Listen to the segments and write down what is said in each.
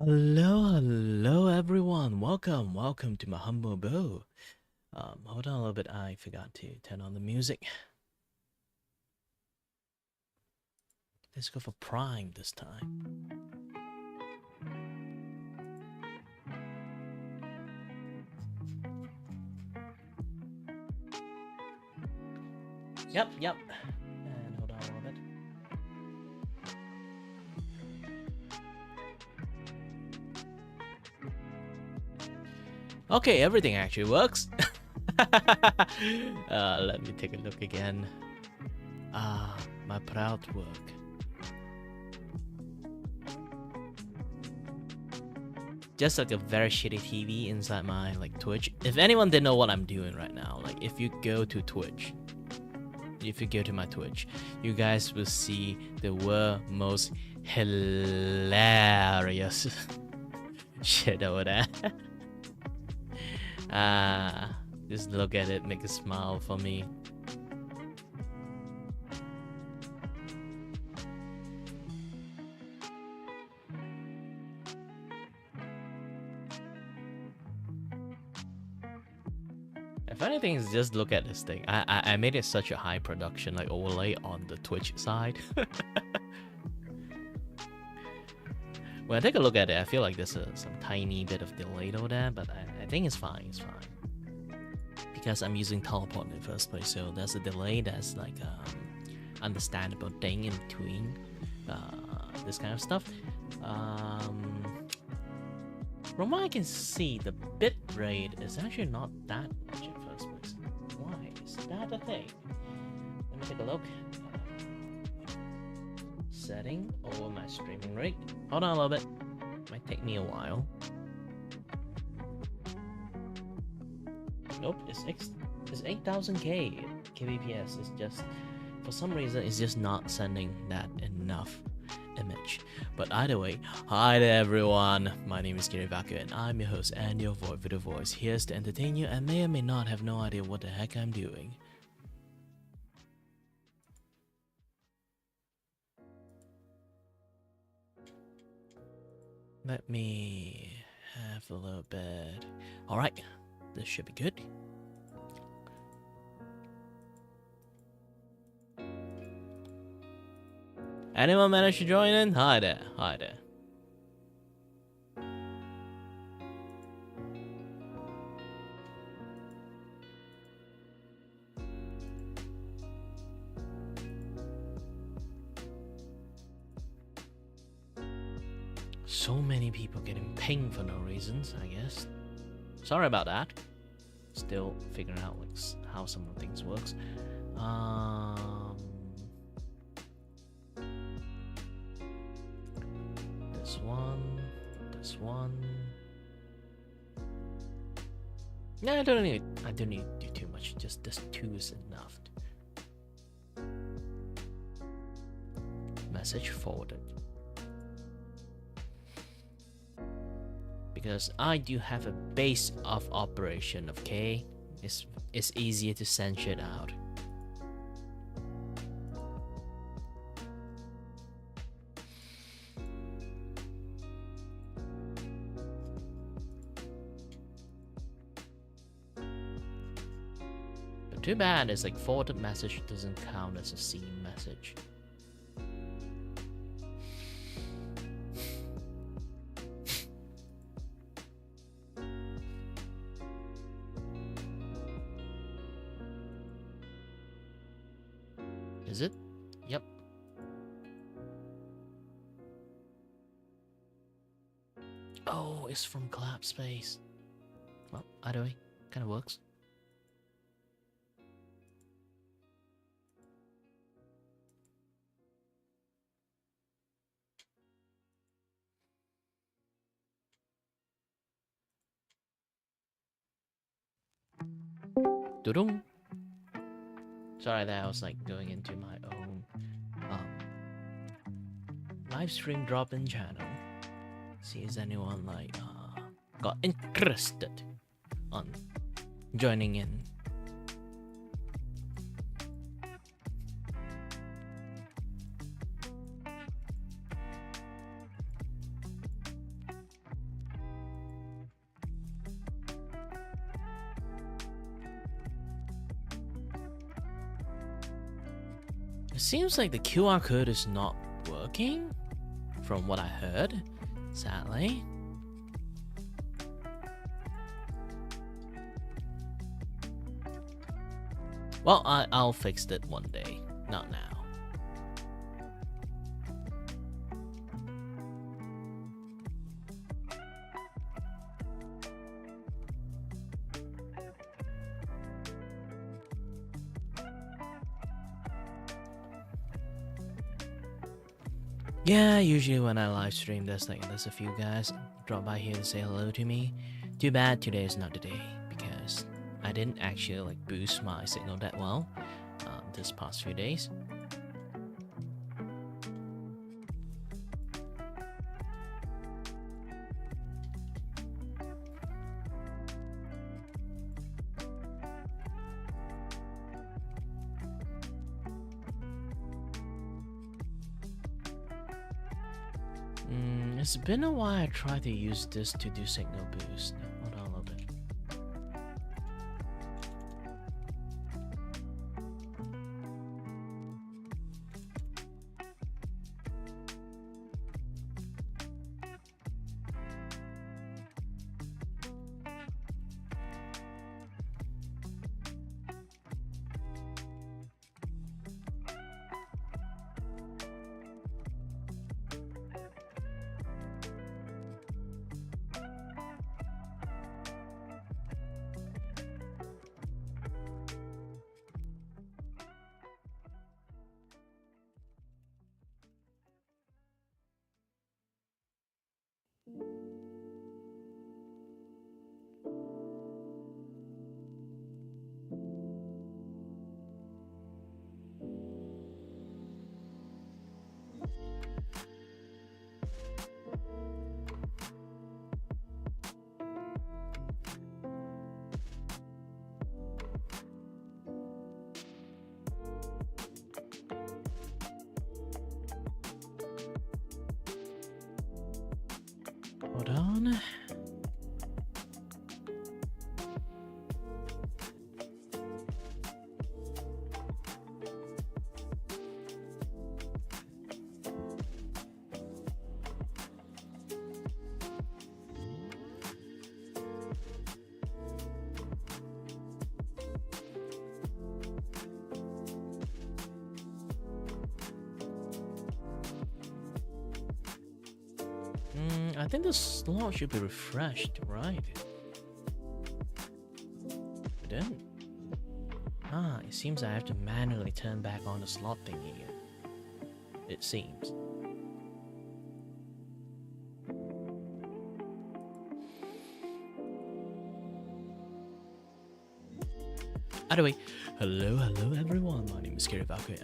Hello everyone. Welcome to my humble abode. Hold on a little bit. I forgot to turn on the music. Let's go for Prime this time. Yep. And hold on a little bit. Okay, everything actually works. Let me take a look again. My proud work. Just like a very shitty TV inside my Twitch. If anyone didn't know what I'm doing right now, if you go to Twitch, if you go to my Twitch, you guys will see the world most hilarious shit over there. Just look at it, make a smile for me. If anything, just look at this thing. I made it such a high production overlay on the Twitch side. When I take a look at it, I feel like there's some tiny bit of delay over there, but I think it's fine. It's fine because I'm using teleport in the first place, so there's a delay that's understandable thing in between this kind of stuff. From what I can see, the bit rate is actually not that much in the first place. Why is that a thing? Let me take a look. Setting over my streaming rate. Hold on a little bit. Might take me a while. Nope, it's 8,000 kbps. It's just, for some reason, it's just not sending that enough image. But either way, hi there everyone. My name is Vgen and I'm your host and your Vtuber voice. Here's to entertain you and may or may not have no idea what the heck I'm doing. Let me have a little bit. Alright, this should be good. Anyone managed to join in? Hi there. So many people getting pinged for no reasons, I guess. Sorry about that. Still figuring out how some of the things works. This one. Yeah, I don't need to do too much. Just this 2 is enough. Message forwarded. Because I do have a base of operation, okay? It's easier to send shit out. But too bad it's forwarded message doesn't count as a seen message. Is it? Yep. Oh, it's from Collab Space. Well, either way, kind of works. Dudum. Sorry that I was going into my own live stream drop-in channel. See if anyone got interested on joining in. It seems like the QR code is not working, from what I heard, sadly. Well, I'll fix it one day, not now. Yeah, usually when I live stream, there's a few guys drop by here to say hello to me. Too bad today is not the day because I didn't actually like boost my signal that well this past few days. It's been a while I tried to use this to do signal boost. Hold on a little bit. Hold on. I think the slot should be refreshed, right? But then, it seems I have to manually turn back on the slot thingy again. It seems. Either way, hello everyone. My name is Chatty.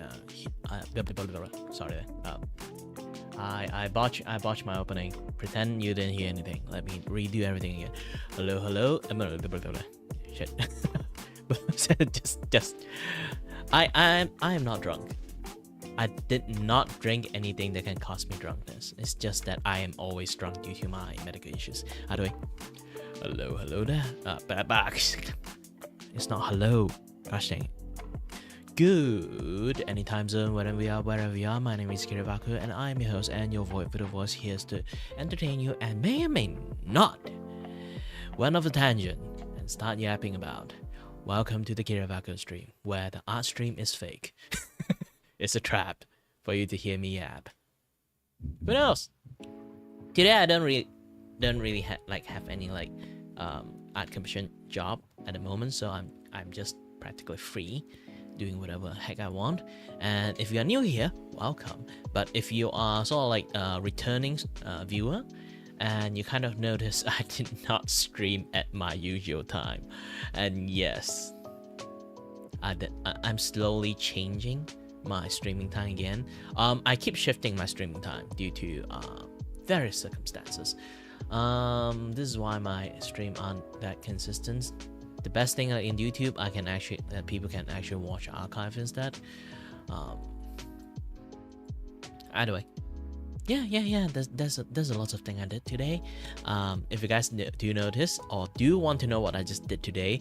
Sorry. I botched my opening. Pretend you didn't hear anything. Let me redo everything again. Hello. Shit. I am not drunk. I did not drink anything that can cause me drunkenness. It's just that I am always drunk due to my medical issues. Either way, hello there. Back. It's not hello. Gosh dang it. Good anytime zone, wherever you are. My name is Chatty, and I'm your host and your voice for the voice here to entertain you and may or may not went off a tangent and start yapping about. Welcome to the Chatty stream, where the art stream is fake. It's a trap for you to hear me yap. Who knows? Today I don't really have any art commission job at the moment, so I'm just practically free, doing whatever the heck I want. And if you are new here, welcome. But if you are sort of like a returning viewer and you kind of notice I did not stream at my usual time, and yes, I'm slowly changing my streaming time again. I keep shifting my streaming time due to various circumstances. This is why my stream aren't that consistent. The best thing in YouTube, people can actually watch archive instead. Either way, yeah. There's a lot of things I did today. If you guys do notice or do want to know what I just did today,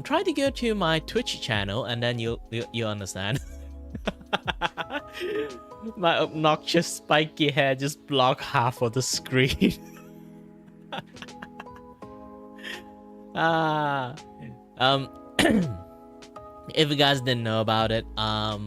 try to go to my Twitch channel and then you understand. My obnoxious spiky hair just blocked half of the screen. Ah, if you guys didn't know about it, I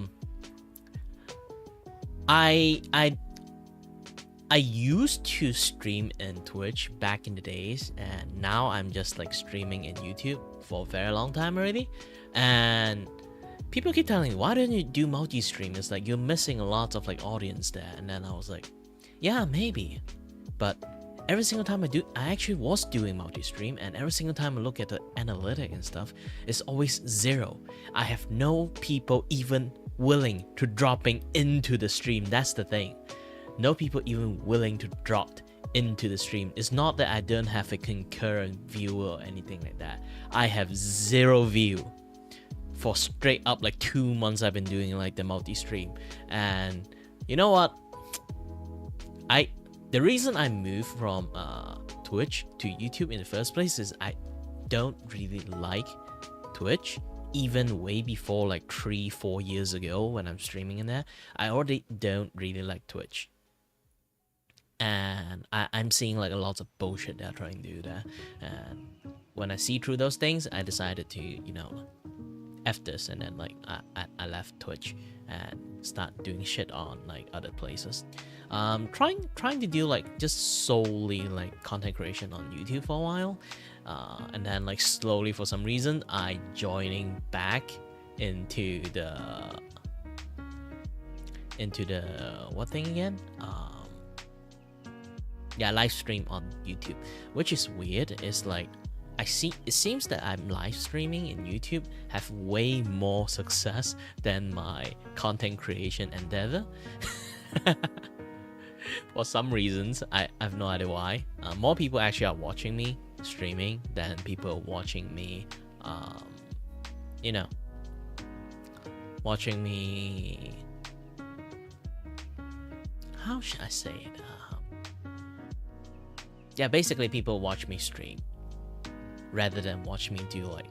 used to stream in Twitch back in the days, and now I'm just like streaming in YouTube for a very long time already. And people keep telling me, why don't you do multi-stream? It's like you're missing a lot of like audience there. And then I was like, yeah, maybe. But every single time I actually was doing multi-stream, and every single time I look at the analytic and stuff, it's always 0. I have no people even willing to dropping into the stream. That's the thing. No people even willing to drop into the stream. It's not that I don't have a concurrent viewer or anything like that. I have 0 view for straight up like 2 months. I've been doing like the multi-stream, and you know what? The reason I moved from Twitch to YouTube in the first place is I don't really like Twitch. Even way before like 3-4 years ago when I'm streaming in there, I already don't really like Twitch. And I'm seeing like a lot of bullshit they're trying to do there. And when I see through those things, I decided to, you know, F this, and then like I left Twitch and start doing shit on like other places. Trying to do like just solely like content creation on YouTube for a while. And then like slowly for some reason I joining back into the what thing again? Yeah, live stream on YouTube, which is weird. It's like it seems that I'm live streaming in YouTube have way more success than my content creation endeavor. For some reasons, I have no idea why. More people actually are watching me streaming than people watching me, you know, watching me. How should I say it? Yeah, basically people watch me stream rather than watch me do like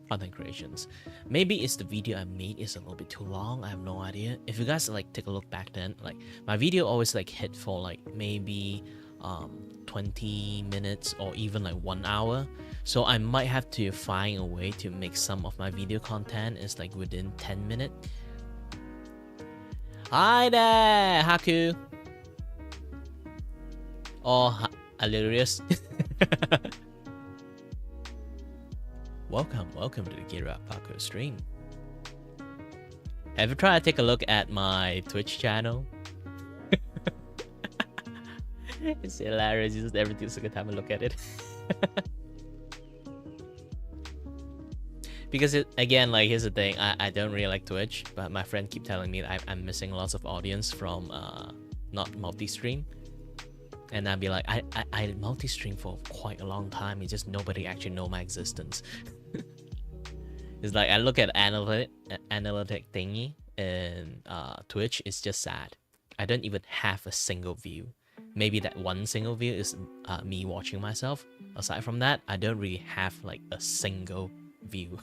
content creations. Maybe it's the video I made is a little bit too long. I have no idea. If you guys like take a look back then, like my video always like hit for like maybe 20 minutes or even like 1 hour. So I might have to find a way to make some of my video content is like within 10 minutes. Hi there, Haku. Or Hilarious. Welcome to the Gear Up Parkour stream. Have you tried to take a look at my Twitch channel? It's hilarious. Just every single time I look at it. Because again, like here's the thing, I don't really like Twitch, but my friend keep telling me that I'm missing lots of audience from not multi-stream. And I'd be like, I multi-stream for quite a long time. It's just nobody actually know my existence. It's like I look at analytic thingy in Twitch. It's just sad. I don't even have a single view. Maybe that one single view is me watching myself. Aside from that, I don't really have like a single view.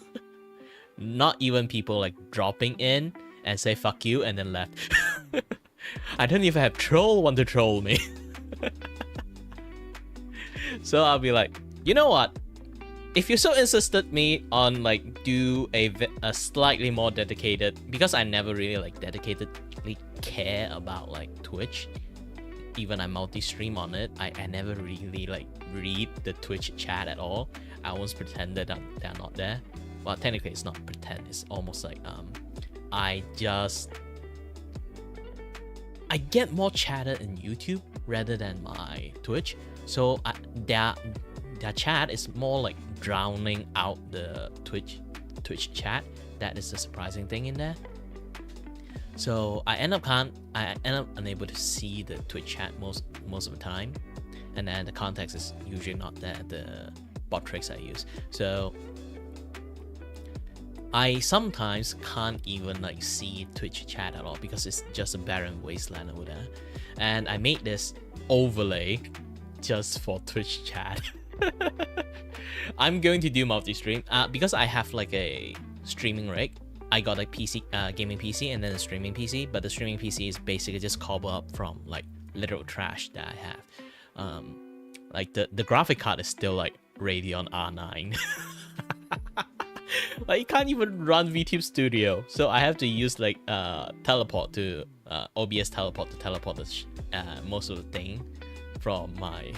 Not even people like dropping in and say fuck you and then left. I don't even have troll want to troll me. So I'll be like, you know what? If you so insisted me on like do a slightly more dedicated, because I never really like dedicatedly care about like Twitch. Even I multi-stream on it, I never really like read the Twitch chat at all. I always pretend that they're not there. Well, technically it's not pretend. It's almost like I get more chatter in YouTube rather than my Twitch. So their chat is more like drowning out the Twitch chat. That is the surprising thing in there. So I end up unable to see the Twitch chat most of the time, and then the context is usually not there. The bot tricks I use. So I sometimes can't even like see Twitch chat at all because it's just a barren wasteland over there. And I made this overlay just for Twitch chat. I'm going to do multi-stream because I have like a streaming rig. I got a PC, gaming PC, and then a streaming PC. But the streaming PC is basically just cobbled up from like literal trash that I have. Like the graphic card is still like Radeon R9. Like, you can't even run VTube Studio, so I have to use like teleport to OBS teleport to teleport the most of the thing from my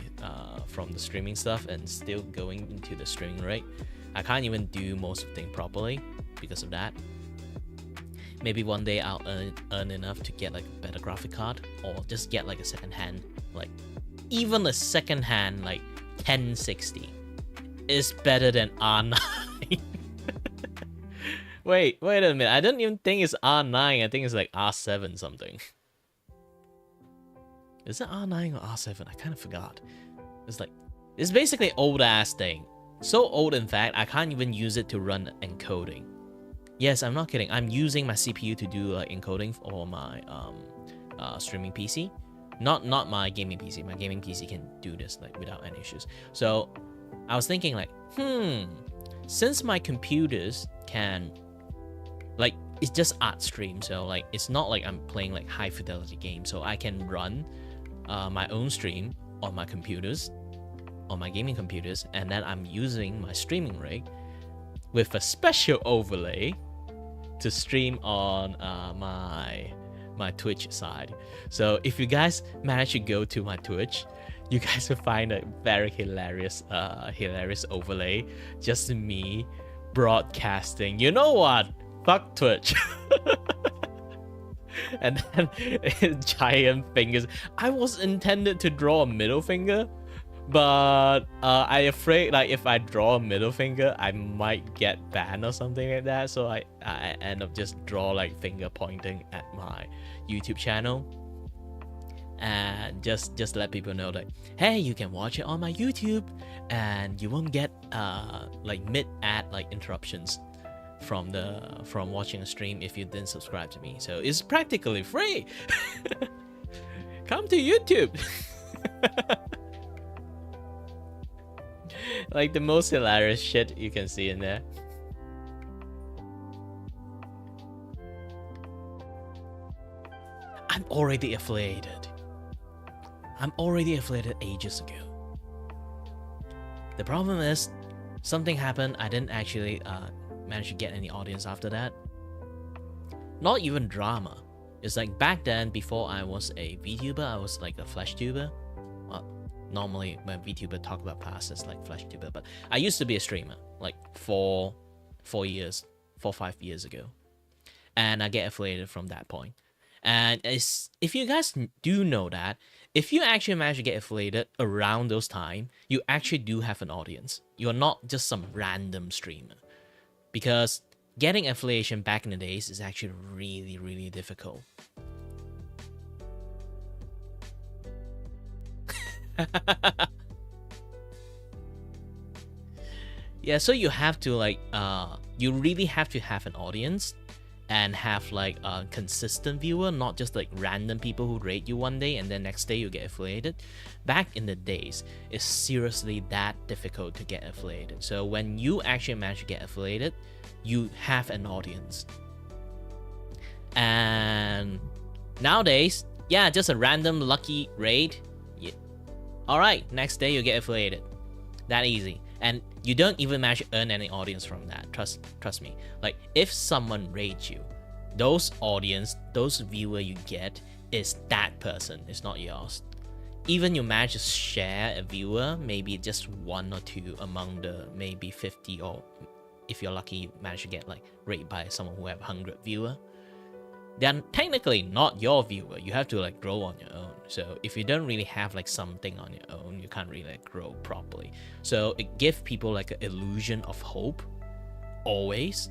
from the streaming stuff, and still going into the streaming rate. I can't even do most of the thing properly because of that. Maybe one day I'll earn enough to get like a better graphic card, or just get like a second hand, like even a second hand like 1060 is better than R9. Wait a minute. I don't even think it's R9. I think it's like R7 something. Is it R9 or R7? I kind of forgot. It's basically old ass thing. So old, in fact, I can't even use it to run encoding. Yes, I'm not kidding. I'm using my CPU to do encoding for my streaming PC. Not my gaming PC. My gaming PC can do this like without any issues. So I was thinking like, since my computers can, like, it's just art stream, so like it's not like I'm playing like high fidelity games, so I can run my own stream on my computers, on my gaming computers, and then I'm using my streaming rig with a special overlay to stream on my Twitch side. So if you guys manage to go to my Twitch, you guys will find a very hilarious overlay, just me broadcasting. You know what? Fuck Twitch. And then giant fingers. I was intended to draw a middle finger, but I afraid like if I draw a middle finger, I might get banned or something like that. So I end up just draw like finger pointing at my YouTube channel, and just let people know that, hey, you can watch it on my YouTube, and you won't get like mid-ad like interruptions from watching a stream if you didn't subscribe to me. So it's practically free. Come to YouTube. Like the most hilarious shit you can see in there. I'm already affiliated. I'm already affiliated ages ago. The problem is, something happened. I didn't actually manage to get any audience after that. Not even drama. It's like back then, before I was a VTuber, I was like a Flash tuber. Well, normally when VTuber talk about past, it's like Flash tuber, but I used to be a streamer like 5 years ago, and I get affiliated from that point. And if you guys do know that, if you actually manage to get affiliated around those time, you actually do have an audience. You're not just some random streamer. Because getting affiliation back in the days is actually really, really difficult. Yeah, so you have to like, you really have to have an audience and have like a consistent viewer, not just like random people who rate you one day and then next day you get affiliated. Back in the days, it's seriously that difficult to get affiliated. So when you actually manage to get affiliated, you have an audience. And nowadays, yeah, just a random lucky raid. Yeah. Alright, next day you get affiliated. That easy. And you don't even manage to earn any audience from that. Trust me. Like, if someone raids you, those audience, those viewer you get is that person. It's not yours. Even you manage to share a viewer, maybe just 1 or 2 among the maybe 50, or if you're lucky, you manage to get like rated by someone who have 100 viewer. They're technically not your viewer. You have to like grow on your own. So if you don't really have like something on your own, you can't really like grow properly. So it gives people like an illusion of hope. Always.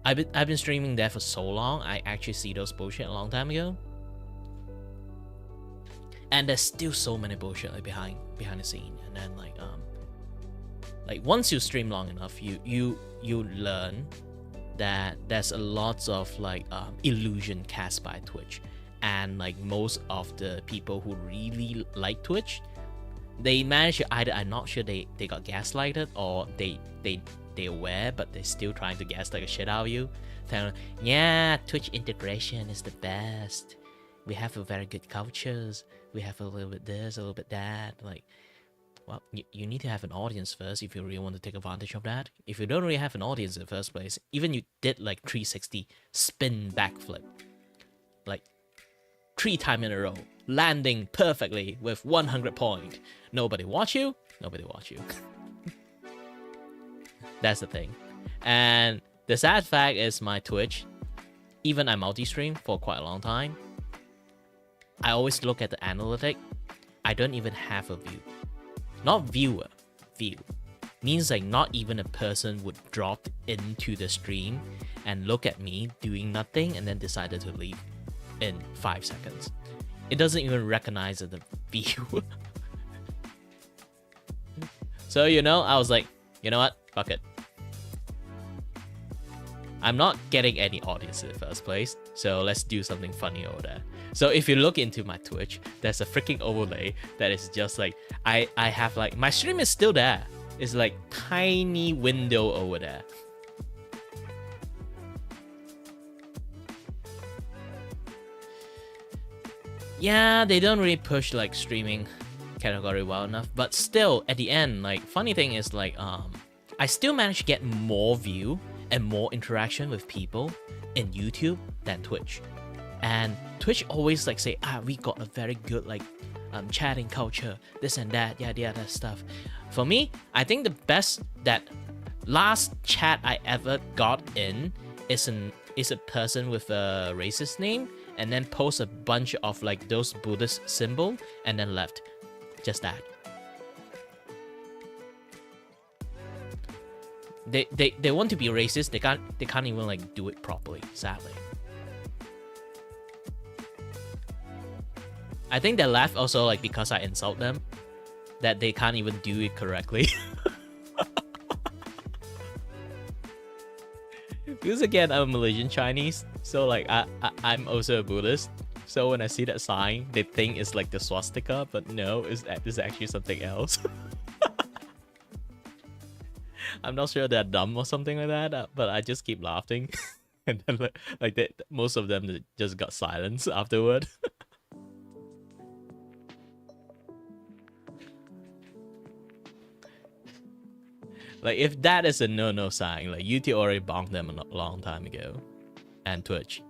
I've been streaming there for so long. I actually see those bullshit a long time ago. And there's still so many bullshit like behind the scene. And then like once you stream long enough, you learn that there's a lots of like illusion cast by Twitch, and like most of the people who really like Twitch, they manage to either, I'm not sure, they got gaslighted, or they they're aware, but they're still trying to gaslight the shit out of you. Telling, yeah, Twitch integration is the best. We have a very good cultures. We have a little bit this, a little bit that. Like, well, you need to have an audience first if you really want to take advantage of that. If you don't really have an audience in the first place, even you did like 360 spin backflip, like 3 times in a row, landing perfectly with 100 point. Nobody watch you. Nobody watch you. That's the thing. And the sad fact is my Twitch, even I multi-stream for quite a long time, I always look at the analytic. I don't even have a view. Not viewer, view. Means like not even a person would drop into the stream and look at me doing nothing and then decided to leave in 5 seconds. It doesn't even recognize the view. So, you know, I was like, you know what? Fuck it. I'm not getting any audience in the first place, so let's do something funny over there. So if you look into my Twitch, there's a freaking overlay that is just like, I have like, my stream is still there. It's like tiny window over there. Yeah, they don't really push like streaming category well enough, but still at the end, like funny thing is like, I still managed to get more view and more interaction with people in YouTube than Twitch. And Twitch always like say, we got a very good like chatting culture, this and that, yada stuff. For me, I think the best that last chat I ever got in is a person with a racist name and then post a bunch of like those Buddhist symbol and then left. Just that. They want to be racist. They can't even like do it properly, sadly. I think they left also like because I insult them, that they can't even do it correctly. Because again, I'm Malaysian Chinese, so like I'm also a Buddhist. So when I see that sign, they think it's like the swastika, but no, it's actually something else. I'm not sure they're dumb or something like that, but I just keep laughing. And then like most of them just got silence afterward. Like if that is a no sign, like YouTube already bonked them a long time ago. And Twitch.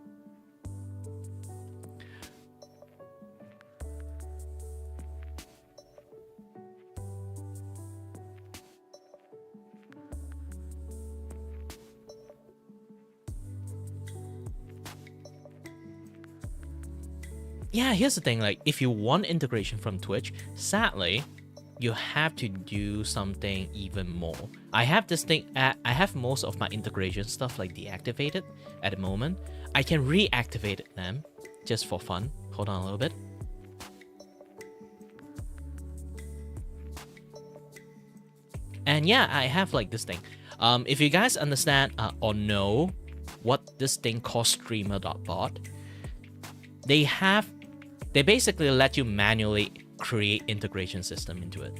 Yeah, here's the thing, like if you want integration from Twitch, sadly, you have to do something even more. I have this thing, I have most of my integration stuff like deactivated at the moment. I can reactivate them just for fun. Hold on a little bit. And yeah, I have like this thing. If you guys understand or know what this thing called streamer.bot, they basically let you manually create integration system into it.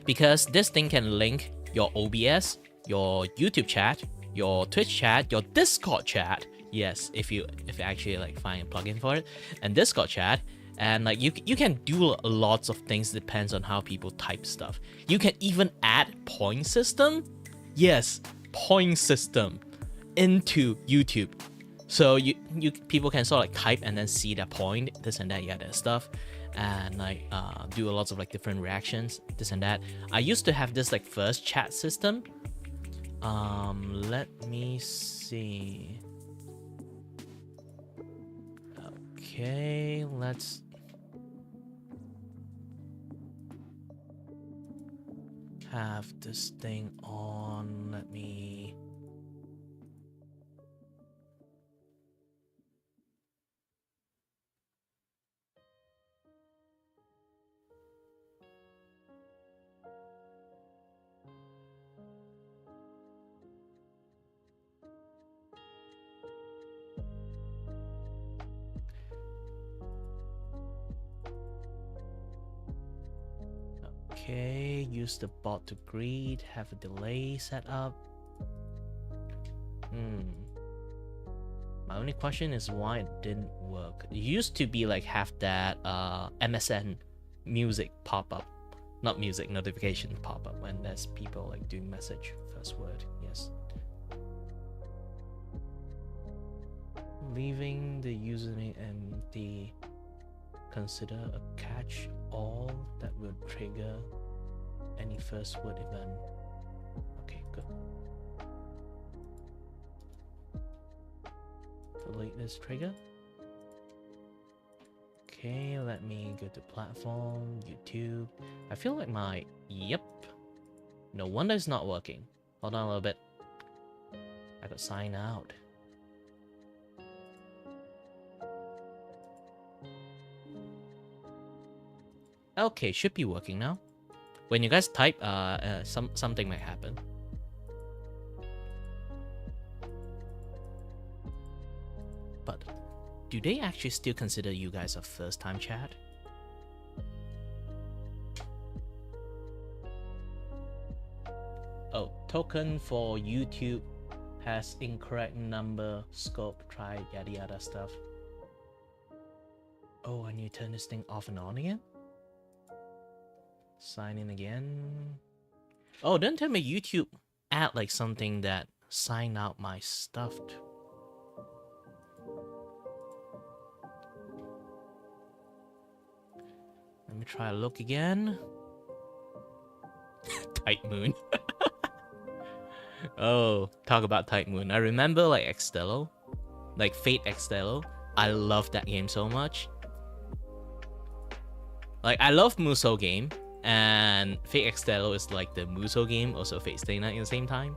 Because this thing can link your OBS, your YouTube chat, your Twitch chat, your Discord chat. Yes, if you actually like find a plugin for it, and Discord chat, and like you can do lots of things. Depends on how people type stuff. You can even add point system. Yes, point system into YouTube. So you people can sort of like type and then see the point, this and that, that stuff, and like do a lots of like different reactions, this and that. I used to have this like first chat system. Let me see. Okay, let's have this thing on. Let me. Okay, use the bot to greet, have a delay set up. My only question is why it didn't work. It used to be like have that MSN music pop up. Not music, notification pop up when there's people like doing message first word. Yes. Leaving the username empty. Consider a catch all that will trigger any first word event. Okay, good. Delete this trigger. Okay, let me go to platform, YouTube. I feel like my... Yep. No wonder it's not working. Hold on a little bit. I got sign out. Okay, should be working now. When you guys type, something might happen. But do they actually still consider you guys a first-time chat? Oh, token for YouTube has incorrect number, scope, try, yada yada stuff. Oh, I need to turn this thing off and on again? Sign in again. Oh, don't tell me YouTube add like something that sign out my stuff. Let me try look again. Tight moon. Oh, talk about tight moon. I remember like Extello, like Fate Extello. I love that game so much. Like I love Muso game, and Fate Extello is like the Muso game, also Fate Stay Night at the same time.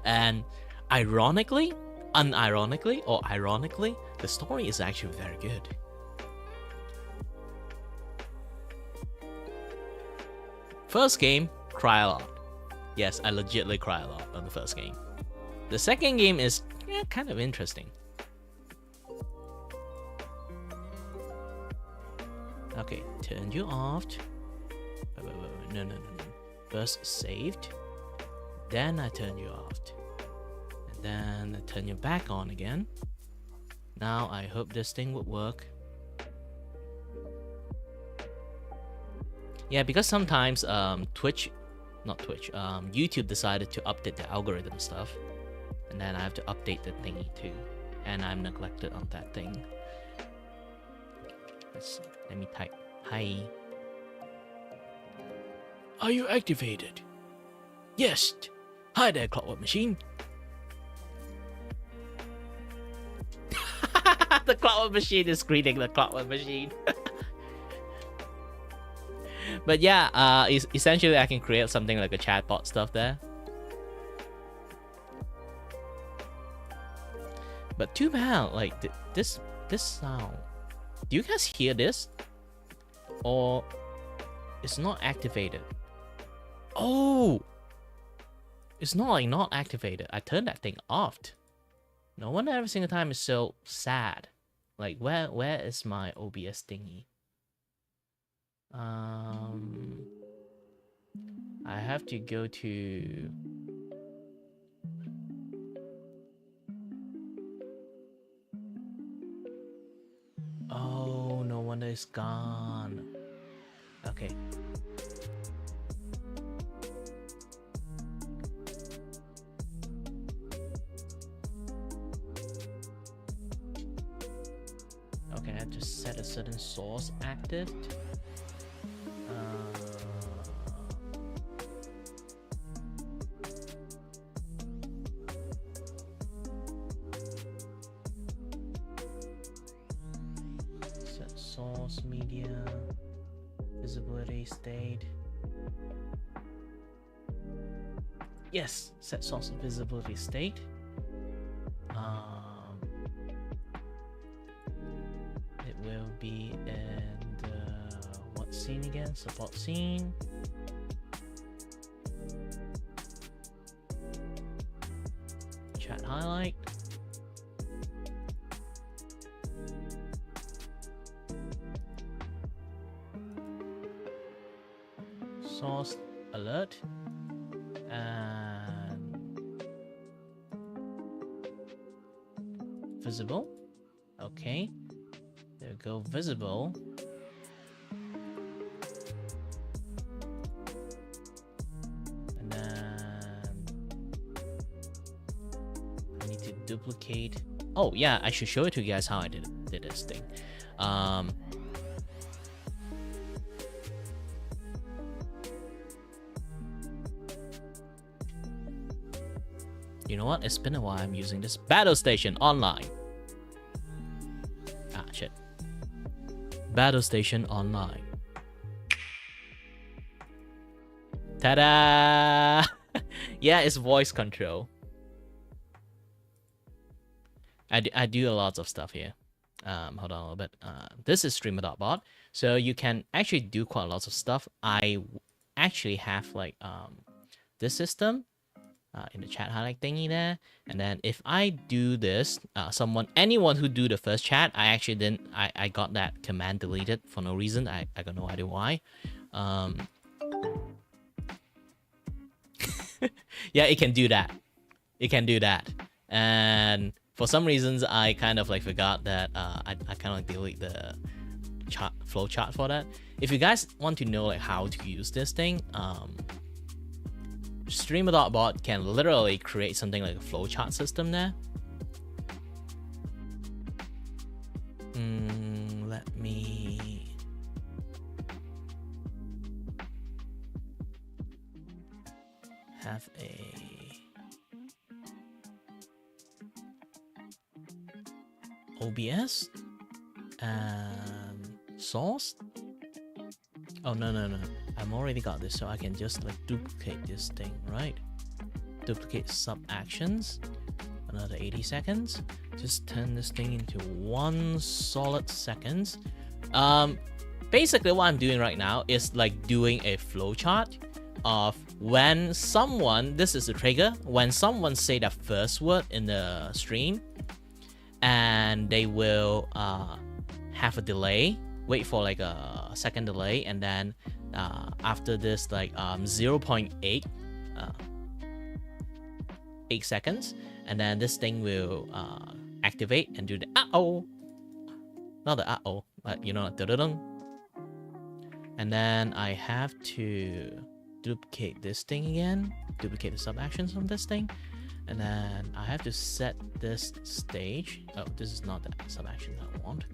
And ironically, unironically, or ironically, the story is actually very good. First game, cry a lot. Yes, I legitimately cry a lot on the first game. The second game is kind of interesting. Okay, turn you off. No. First saved. Then I turn you off. And then I turn you back on again. Now I hope this thing would work. Yeah, because sometimes YouTube decided to update the algorithm stuff, and then I have to update the thingy too, and I'm neglected on that thing. Let me type. Hi. Are you activated? Yes. Hi there, Clockwork Machine. The Clockwork Machine is greeting the Clockwork Machine. But yeah, essentially I can create something like a chatbot stuff there. But too bad, like this sound. Do you guys hear this? Or it's not activated? Oh, it's not like not activated. I turned that thing off. No wonder every single time is so sad. Like where is my OBS thingy? I have to go to... Oh, no wonder it's gone. Okay. Okay, I have to set a certain source active. Source media, visibility state. Yes, set source and visibility state. It will be in the what scene again? Support scene. Chat highlight. source alert and visible. Okay, there we go, visible. And then I need to duplicate. Oh yeah, I should show it to you guys how I did this thing. You know what? It's been a while. I'm using this battle station online. Ah, shit. Battle station online. Ta-da! Yeah, it's voice control. I do a lot of stuff here. Hold on a little bit. This is streamer.bot. So you can actually do quite a lot of stuff. I actually have like this system in the chat highlight thingy there. And then if I do this, anyone who do the first chat, I actually didn't, I got that command deleted for no reason. I got no idea why. Yeah, it can do that. It can do that. And for some reasons, I kind of like forgot that I kind of like delete the flow chart for that. If you guys want to know like how to use this thing, streamer.bot can literally create something like a flowchart system there. Let me have a OBS and source. Oh no, I'm already got this, so I can just like duplicate this thing, right? Duplicate sub actions, another 80 seconds. Just turn this thing into 1 solid seconds. Basically what I'm doing right now is like doing a flowchart of when someone, this is a trigger, when someone say the first word in the stream, and they will have a delay, wait for like a second delay, and then after this like 0.8 8 seconds, and then this thing will activate and do the uh-oh, not the uh-oh, but you know, da-da-dum. And then I have to duplicate this thing again, duplicate the sub actions from this thing, and then I have to set this stage. Oh, this is not the sub action I want.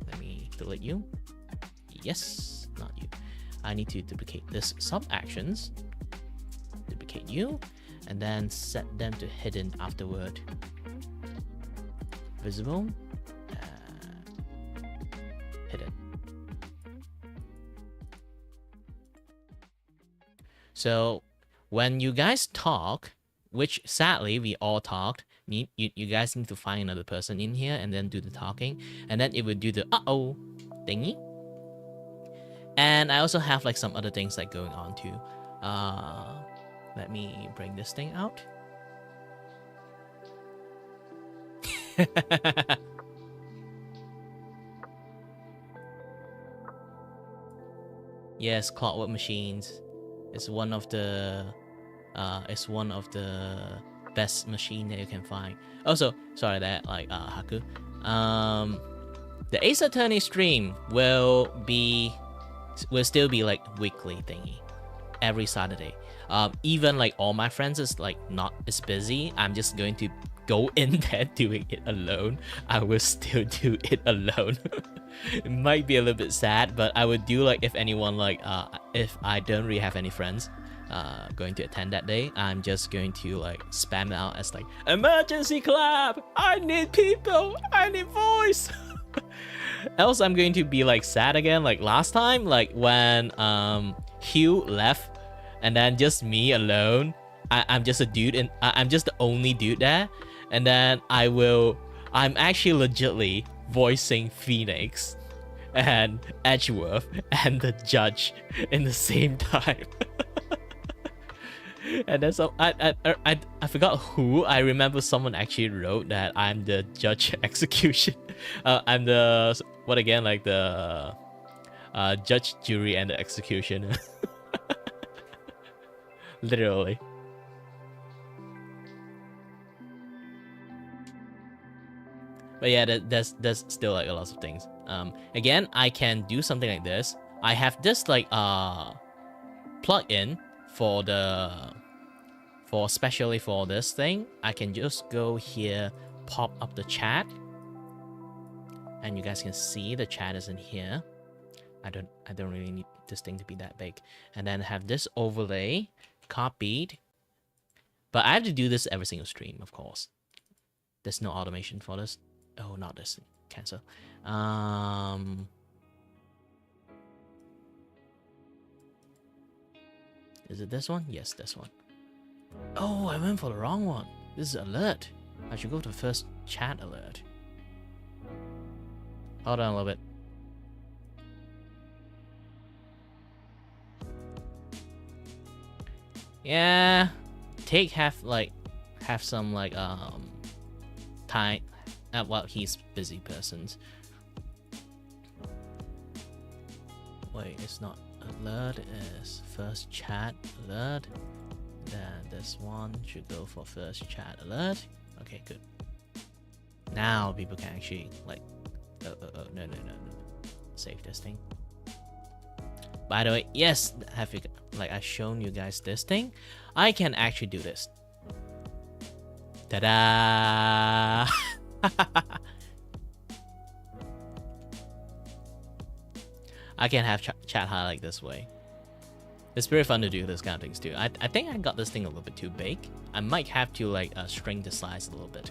Let me delete you. Yes, not you. I need to duplicate this sub actions, duplicate you, and then set them to hidden afterward. Visible, hidden. So when you guys talk, which sadly we all talked, you guys need to find another person in here and then do the talking, and then it will do the uh-oh thingy. And I also have like some other things like going on too. Let me bring this thing out. Yes, Clockwork Machines. It's one of the best machine that you can find. Also, sorry that like Haku. The Ace Attorney stream will still be like weekly thingy every Saturday. Even like all my friends is like not as busy, I'm just going to go in there doing it alone. I will still do it alone. It might be a little bit sad, but I would do like if anyone like if I don't really have any friends going to attend that day, I'm just going to like spam it out as like emergency clap, I need people, I need voice. Else I'm going to be like sad again like last time, like when Hugh left and then just me alone. I'm just a dude and I'm just the only dude there, and then I'm actually legitly voicing Phoenix and Edgeworth and the judge in the same time. And then so I forgot who. I remember someone actually wrote that I'm the judge execution. I'm the what again, like the Judge, jury, and the executioner. Literally. But yeah, there's still like a lot of things. Again, I can do something like this. I have this like plug-in for especially for this thing. I can just go here, pop up the chat, and you guys can see the chat is in here. I don't really need this thing to be that big. And then have this overlay copied. But I have to do this every single stream, of course. There's no automation for this. Oh, not this. Cancel. Is it this one? Yes, this one. Oh, I went for the wrong one. This is alert. I should go to first chat alert. Hold on a little bit. Yeah, have some like time. Well, he's busy persons. Wait, it's not alert. It's first chat alert. Then this one should go for first chat alert. Okay, good. Now people can actually like. No. Save this thing. By the way, yes, have you like I've shown you guys this thing? I can actually do this. Ta-da! I can have chat highlight this way. It's very fun to do this kind of things too. I think I got this thing a little bit too big. I might have to like shrink the size a little bit.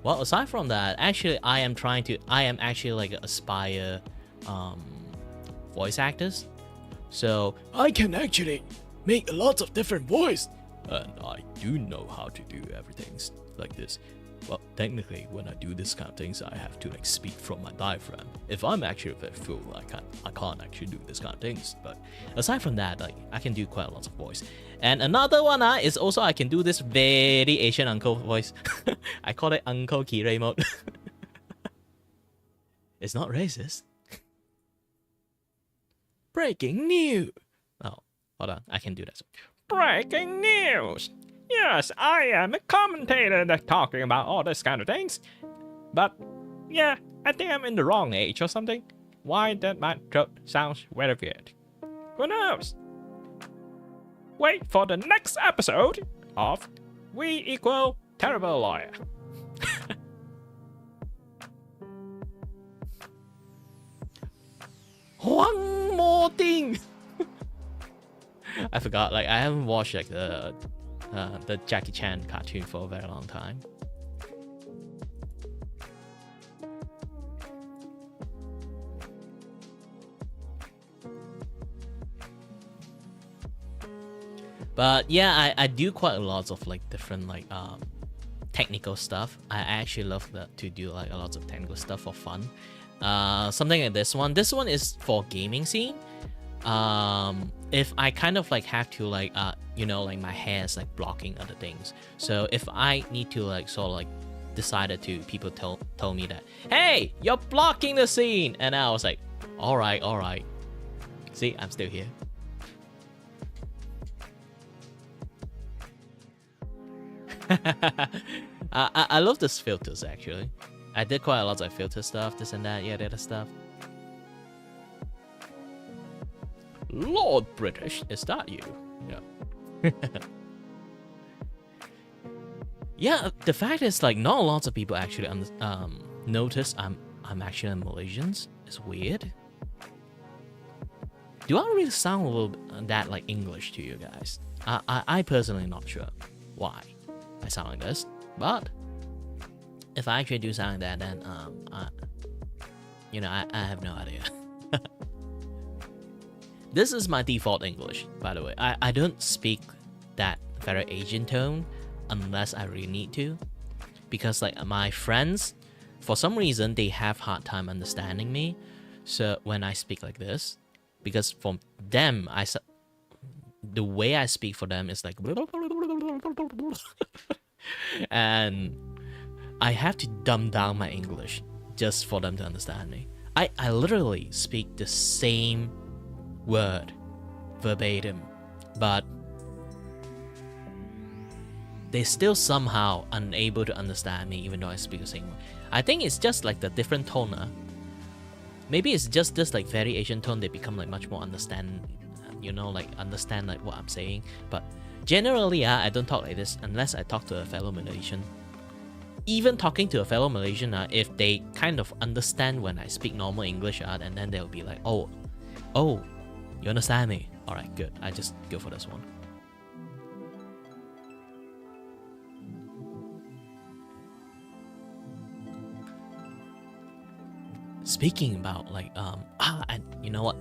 Well, aside from that, actually, I am actually like aspire voice actors. So I can actually make a lot of different voice. And I do know how to do everything like this. Well, technically, when I do this kind of things, I have to like speak from my diaphragm. If I'm actually a fool, I can't actually do this kind of things. But aside from that, like I can do quite a lot of voice. And another one is also I can do this very Asian uncle voice. I call it Uncle Kirei mode. It's not racist. Breaking news. Oh, hold on, I can do that. Breaking news! Yes, I am a commentator that's talking about all this kind of things. But, yeah, I think I'm in the wrong age or something. Why that my throat sounds very weird? Who knows? Wait for the next episode of We Equal Terrible Lawyer. One more thing! I forgot, like I haven't watched like the Jackie Chan cartoon for a very long time. But yeah, I do quite a lot of like different like technical stuff. I actually love to do like a lot of technical stuff for fun. Something like this one. This one is for gaming scene. If I kind of like have to like you know, like my hair is like blocking other things. So if I need to like sort of like decided to people told me that, hey, you're blocking the scene, and I was like, all right. See, I'm still here. I love this filters actually. I did quite a lot of filter stuff, this and that, yeah, the other stuff. Lord British, is that you? Yeah. Yeah, the fact is like not lots of people actually notice I'm actually Malaysians. It's weird. Do I really sound a little bit that like English to you guys? I personally not sure why I sound like this, but if I actually do sound like that, then you know, I have no idea. This is my default English, by the way. I don't speak that very Asian tone unless I really need to, because like my friends, for some reason, they have hard time understanding me. So when I speak like this, because for them, the way I speak for them is like and I have to dumb down my English just for them to understand me. I literally speak the same word verbatim, but they still somehow unable to understand me even though I speak the same word. I think it's just like the different tone. Maybe it's just this like variation tone, they become like much more understand, like understand like what I'm saying. But generally, I don't talk like this unless I talk to a fellow Malaysian. Even talking to a fellow Malaysian, if they kind of understand when I speak normal English, and then they'll be like, oh, you understand me? All right, good. I just go for this one. Speaking about like and you know what,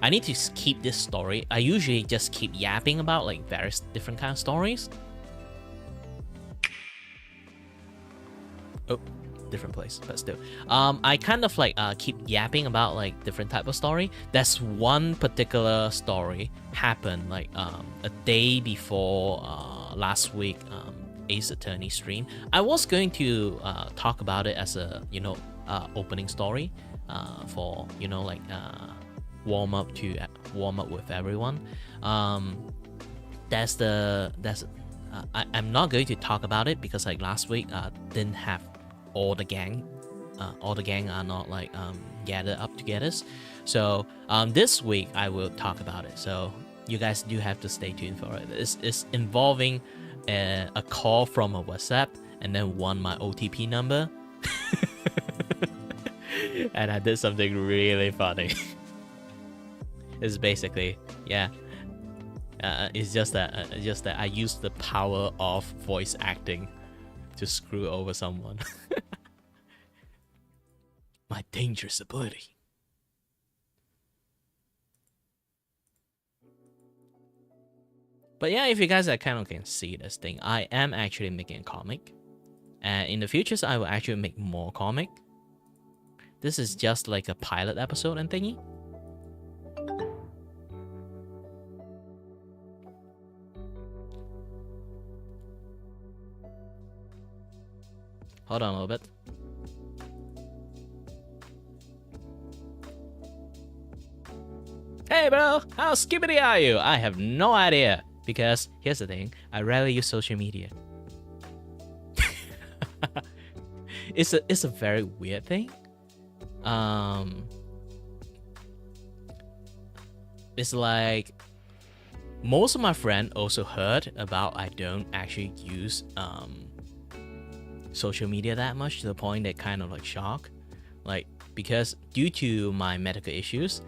I need to keep this story. I usually just keep yapping about like various different kind of stories. Oh, different place, but still, I kind of like keep yapping about like different type of story. That's one particular story happened like a day before last week Ace Attorney stream. I was going to talk about it as a opening story for warm up with everyone. I'm not going to talk about it because like last week didn't have all the gang are not like gathered up together. So this week I will talk about it, so you guys do have to stay tuned for it. It's involving a call from a WhatsApp and then my OTP number. And I did something really funny. It's basically, it's just that I used the power of voice acting to screw over someone. My dangerous ability. But yeah, if you guys kind of can see this thing, I am actually making a comic. And in the futures, I will actually make more comic. This is just like a pilot episode and thingy. Hold on a little bit. Hey bro, how skibbity are you? I have no idea. Because here's the thing, I rarely use social media. It's a very weird thing. It's like most of my friends also heard about I don't actually use social media that much, to the point they kind of like shocked. Like, because due to my medical issues,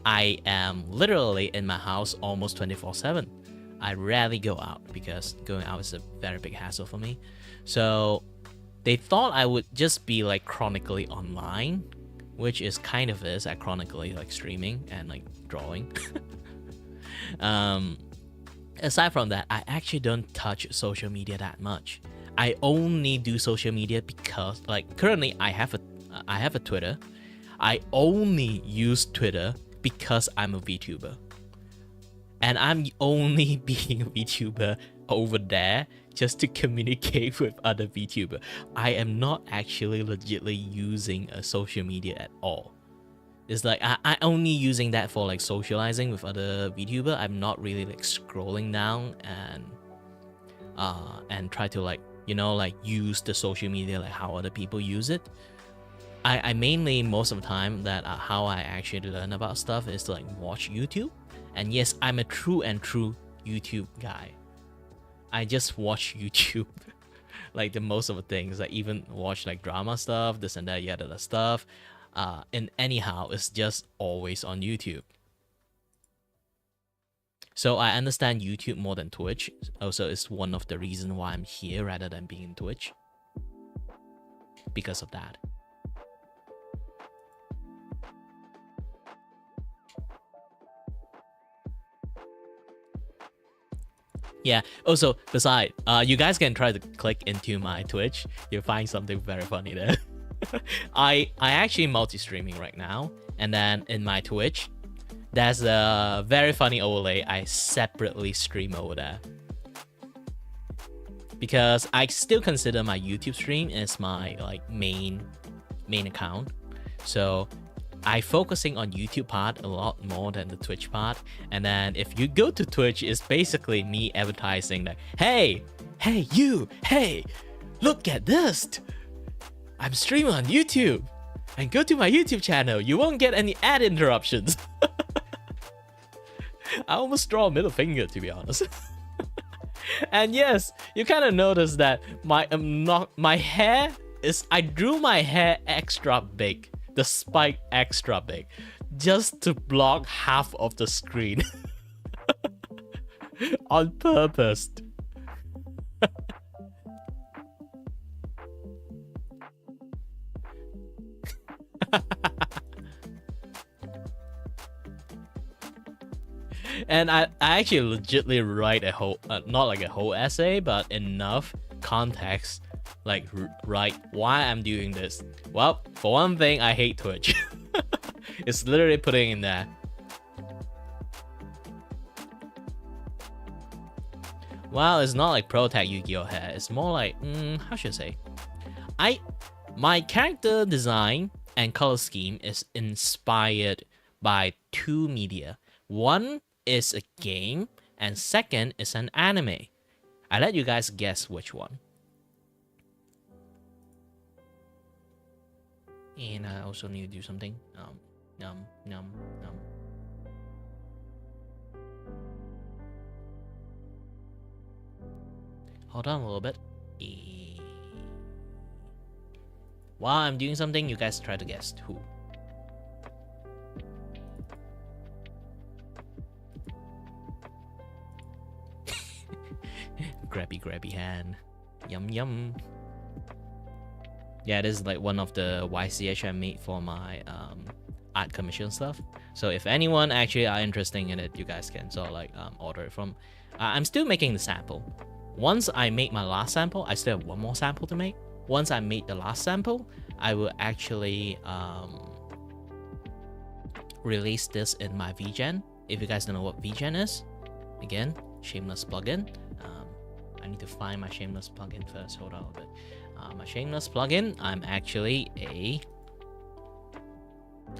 I am literally in my house almost 24/7. I rarely go out because going out is a very big hassle for me. So they thought I would just be like chronically online, which is kind of is chronically like streaming and like drawing. Aside from that, I actually don't touch social media that much. I only do social media because like currently I have a Twitter. I only use Twitter because I'm a Vtuber. And I'm only being a Vtuber over there just to communicate with other Vtuber. I am not actually legitly using a social media at all. It's like I only using that for like socializing with other Vtuber. I'm not really like scrolling down and try to like use the social media like how other people use it. I mainly, most of the time, that how I actually learn about stuff is to like watch YouTube. And yes, I'm a true YouTube guy. I just watch YouTube like the most of the things. I even watch like drama stuff, this and that, yada stuff. And anyhow, it's just always on YouTube. So I understand YouTube more than Twitch. Also, it's one of the reasons why I'm here rather than being in Twitch. Because of that. Yeah, also, besides, you guys can try to click into my Twitch. You'll find something very funny there. I actually multi-streaming right now. And then in my Twitch, There's a very funny overlay I separately stream over there. Because I still consider my YouTube stream as my like main account. So I focusing on YouTube part a lot more than the Twitch part. And then if you go to Twitch, it's basically me advertising that, hey, you, hey, look at this. I'm streaming on YouTube. And go to my YouTube channel. You won't get any ad interruptions. I almost draw a middle finger, to be honest. And yes, you kind of notice that my hair is, I drew my hair extra big. The spike extra big, just to block half of the screen. On purpose. And I actually legitly write a whole, not like a whole essay, but enough context, like write why I'm doing this. Well, for one thing, I hate Twitch. It's literally putting in there. Well, it's not like Protect Yu-Gi-Oh hair. It's more like, how should I say? My character design and color scheme is inspired by two media. One is a game, and second is an anime. I let you guys guess which one. And I also need to do something. Num. Hold on a little bit. While I'm doing something, you guys try to guess who. Grabby hand. Yum. Yeah, this is like one of the YCH I made for my art commission stuff. So if anyone actually are interested in it, you guys can sort of like order it from. I'm still making the sample. Once I make my last sample, I still have one more sample to make. Once I made the last sample, I will actually release this in my Vgen. If you guys don't know what Vgen is, again, shameless plugin. I need to find my shameless plugin first. Hold on a bit. My shameless plugin,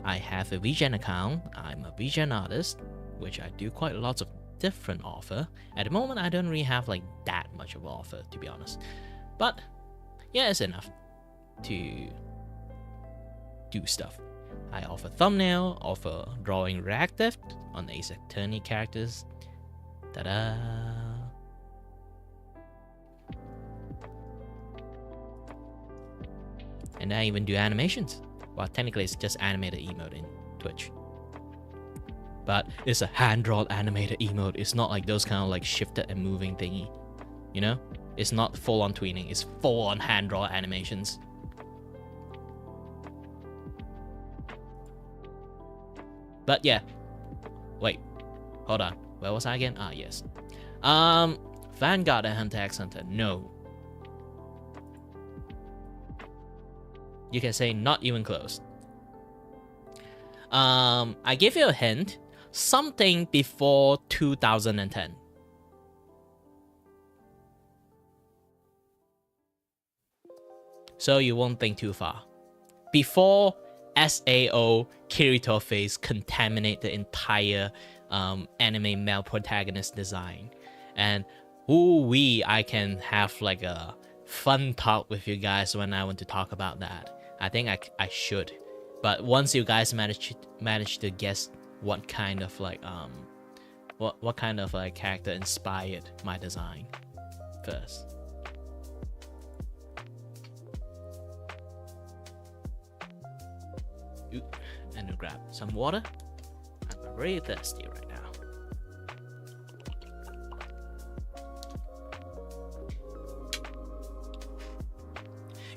I have a Vgen account. I'm a Vgen artist, which I do quite lots of different offer. At the moment, I don't really have like that much of an offer, to be honest. But yeah, it's enough to do stuff. I offer thumbnail, offer drawing reactive on Ace Attorney characters. Ta-da! And I even do animations. Well, technically it's just animated emote in Twitch. But it's a hand-drawn animated emote. It's not like those kind of like shifted and moving thingy. You know? It's not full-on tweening. It's full-on hand-drawn animations. But yeah. Wait. Hold on. Where was I again? Ah, yes. Vanguard and Hunter x Hunter. No. You can say not even close. I give you a hint. Something before 2010. So you won't think too far. Before SAO Kirito face contaminate the entire anime male protagonist design. And I can have like a fun talk with you guys when I want to talk about that. I think I should. But once you guys manage to guess what kind of like what kind of like character inspired my design first. Ooh, and to grab some water. I'm really thirsty right now.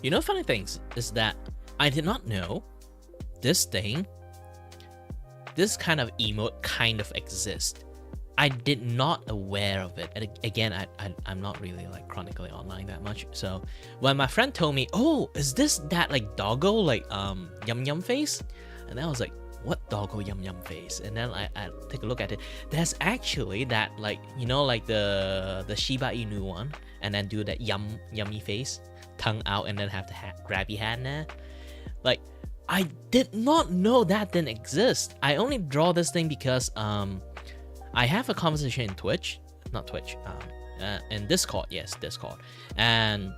You know, funny things is that I did not know this kind of emote kind of exists. I did not aware of it. And again, I'm not really like chronically online that much. So when my friend told me, oh, is this that like doggo like yum yum face? And I was like, what doggo yum yum face? And then I take a look at it. There's actually that, like, you know, like the Shiba Inu one, and then do that yummy face, tongue out, and then have the grabby hand there. Like, I did not know that didn't exist. I only draw this thing because I have a conversation in Twitch, not Twitch, in Discord, yes, Discord, and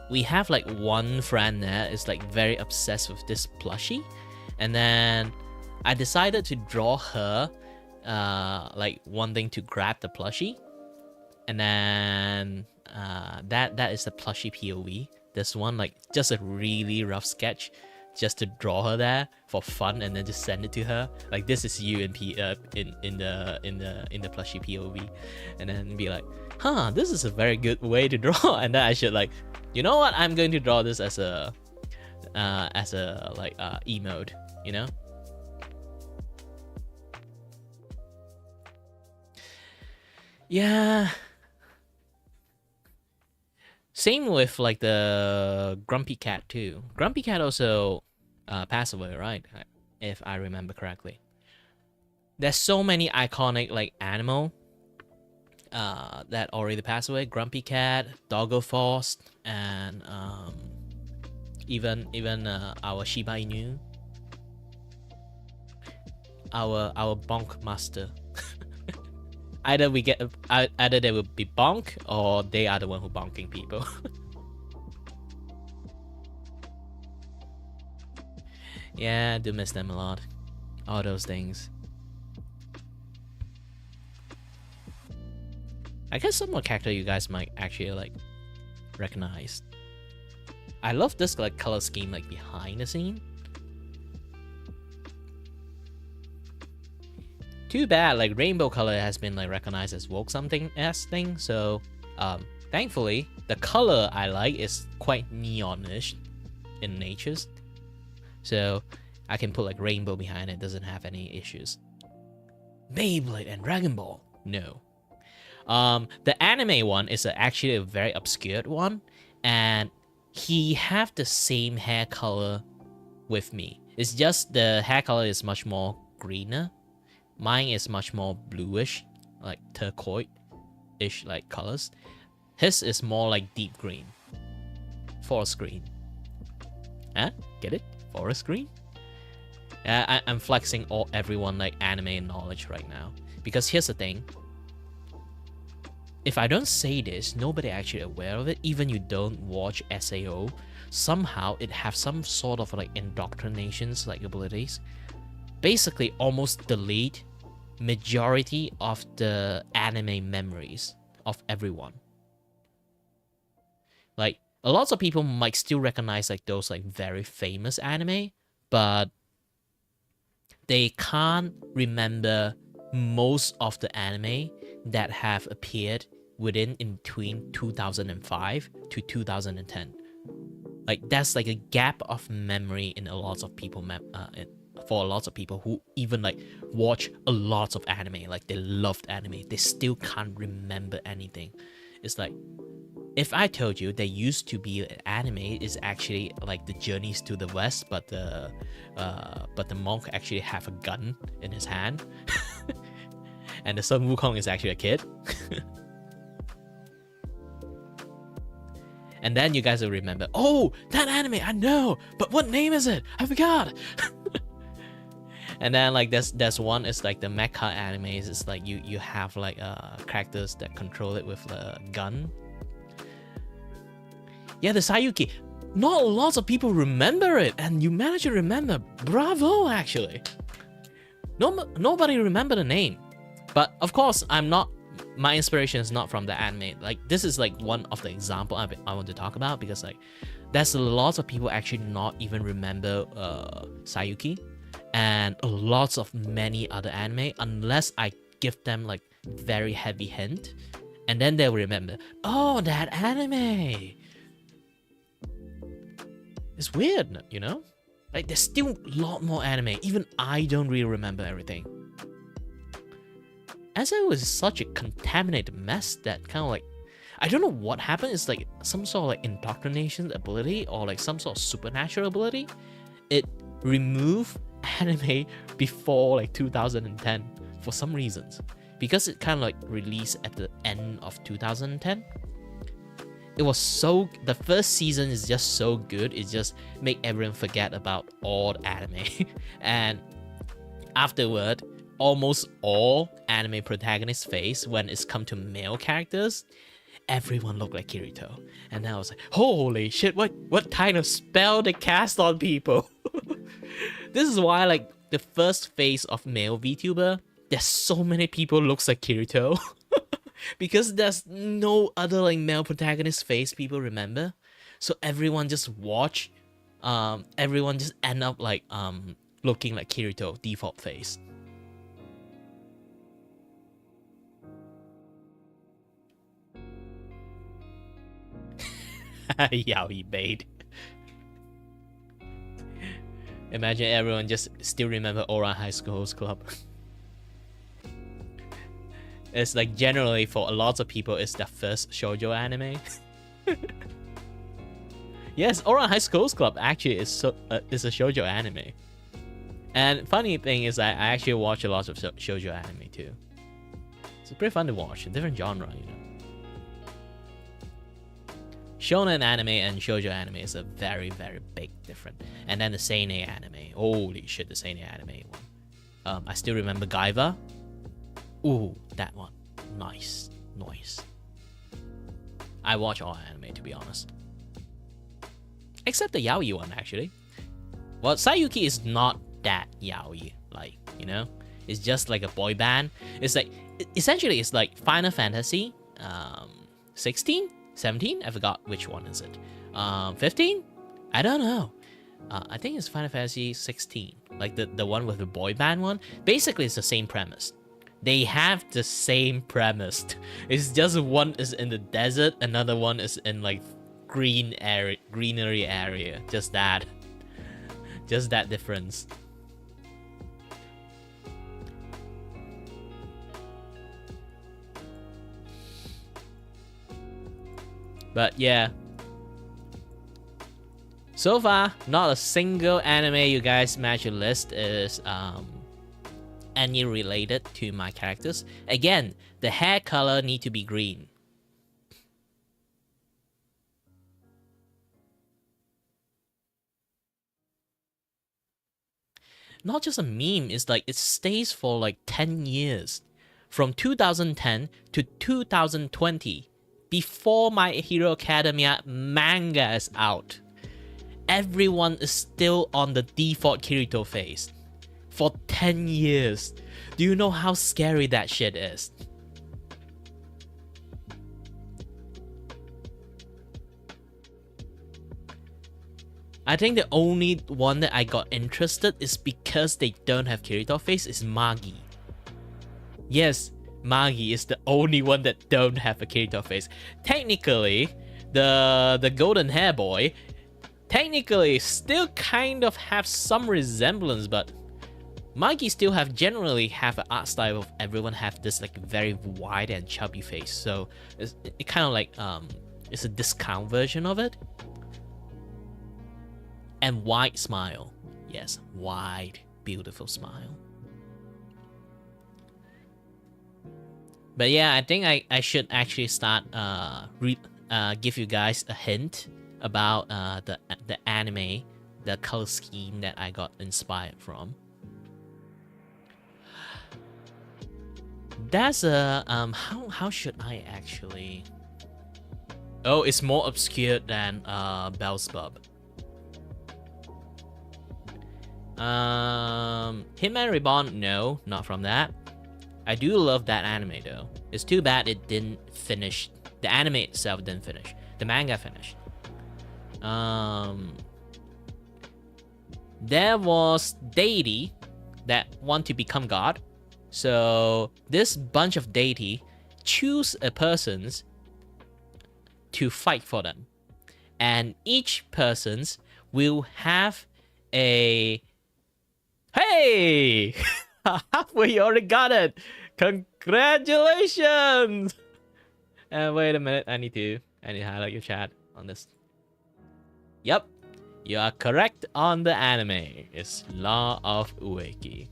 we have like one friend there is like very obsessed with this plushie, and then I decided to draw her like wanting to grab the plushie, and then that is the plushie POV. This one, like, just a really rough sketch just to draw her there for fun, and then just send it to her. Like, this is you in the plushie POV, and then be like, huh, this is a very good way to draw. And then I should, like, you know what, I'm going to draw this as a like emote, you know. Yeah. Same with like the Grumpy Cat too. Grumpy Cat also passed away, right? If I remember correctly. There's so many iconic like animal that already passed away. Grumpy Cat, Doggo Force, and even our Shiba Inu, our Bonk Master. Either they will be bonk, or they are the one who bonking people. Yeah, I do miss them a lot. All those things. I guess some more character you guys might actually like recognize. I love this like color scheme like behind the scene. Too bad like rainbow color has been like recognized as woke something as thing, so thankfully the color I like is quite neonish in natures, so I can put like rainbow behind it, doesn't have any issues. Beyblade and Dragon Ball, no. The anime one is actually a very obscured one, and he have the same hair color with me. It's just the hair color is much more greener. Mine is much more bluish, like turquoise-ish like colors. His is more like deep green. Forest green. Huh? Get it? Forest green? I'm flexing everyone like anime knowledge right now. Because here's the thing. If I don't say this, nobody actually aware of it. Even you don't watch SAO, somehow it have some sort of like indoctrinations like abilities. Basically almost delete majority of the anime memories of everyone. Like, a lot of people might still recognize like those like very famous anime, but they can't remember most of the anime that have appeared in between 2005 to 2010. Like, that's like a gap of memory in a lot of people for a lot of people who even like watch a lot of anime, like they loved anime, they still can't remember anything. It's like, if I told you there used to be an anime is actually like the Journeys to the West, but the monk actually have a gun in his hand, and the Sun Wukong is actually a kid. And then you guys will remember, oh, that anime, I know, but what name is it? I forgot. And then like there's one, it's like the mecha animes. It's like you have like characters that control it with a gun. Yeah, the Sayuki. Not lots of people remember it, and you managed to remember. Bravo, actually. Nobody remember the name, but of course my inspiration is not from the anime. Like, this is like one of the example I want to talk about, because like there's a lot of people actually not even remember Sayuki. And lots of many other anime, unless I give them like very heavy hint, and then they'll remember, oh, that anime. It's weird, you know? Like, there's still a lot more anime. Even I don't really remember everything. As it was such a contaminated mess that kind of like, I don't know what happened. It's like some sort of like indoctrination ability, or like some sort of supernatural ability. It removed anime before like 2010 for some reasons. Because it kind of like released at the end of 2010. It was so, the first season is just so good, it just make everyone forget about all the anime. And afterward, almost all anime protagonists face when it's come to male characters, everyone looked like Kirito. And then I was like, holy shit, what kind of spell they cast on people? This is why like the first phase of male VTuber, there's so many people looks like Kirito. Because there's no other like male protagonist face people remember. So everyone just watch, everyone just end up like looking like Kirito default face. Yaoi bait. Imagine everyone just still remember Ouran High School Host Club. It's like generally for a lot of people it's their first shoujo anime. Yes, Ouran High School Host Club actually is a shoujo anime. And funny thing is I actually watch a lot of shoujo anime too. It's pretty fun to watch, a different genre, you know. Shonen anime and shoujo anime is a very, very big difference. And then the seinen anime. Holy shit, the seinen anime one. I still remember Gaiva. Ooh, that one. Nice. Nice. I watch all anime, to be honest. Except the yaoi one, actually. Well, Sayuki is not that yaoi. Like, you know? It's just like a boy band. It's like, essentially, it's like Final Fantasy 16? 17? I forgot which one is it. 15? I don't know. I think it's Final Fantasy 16. Like the one with the boy band one. Basically, it's the same premise. They have the same premise. It's just one is in the desert, another one is in like greenery area. Just that. Just that difference. But yeah. So far, not a single anime you guys match your list is any related to my characters. Again, the hair color need to be green. Not just a meme, it's like it stays for like 10 years. From 2010 to 2020. Before My Hero Academia manga is out. Everyone is still on the default Kirito face. For 10 years. Do you know how scary that shit is? I think the only one that I got interested is because they don't have Kirito face is Magi. Yes, Magi is the only one that don't have a Kirito face. Technically, the golden hair boy, technically still kind of have some resemblance, but Magi still generally have an art style of everyone have this like very wide and chubby face. So it kind of like it's a discount version of it. And wide smile. Yes, wide, beautiful smile. But yeah, I think I should actually start give you guys a hint about the anime, the color scheme that I got inspired from. That's a how should I actually? Oh, it's more obscure than Beelzebub. Hitman Reborn, no, not from that. I do love that anime though. It's too bad it didn't finish. The anime itself didn't finish. The manga finished. There was deity that want to become god. So this bunch of deity choose a persons to fight for them. And each persons will have a... Hey! We already got it! Congratulations! And wait a minute, I need to highlight your chat on this. Yep. You are correct on the anime. It's Law of Ueki.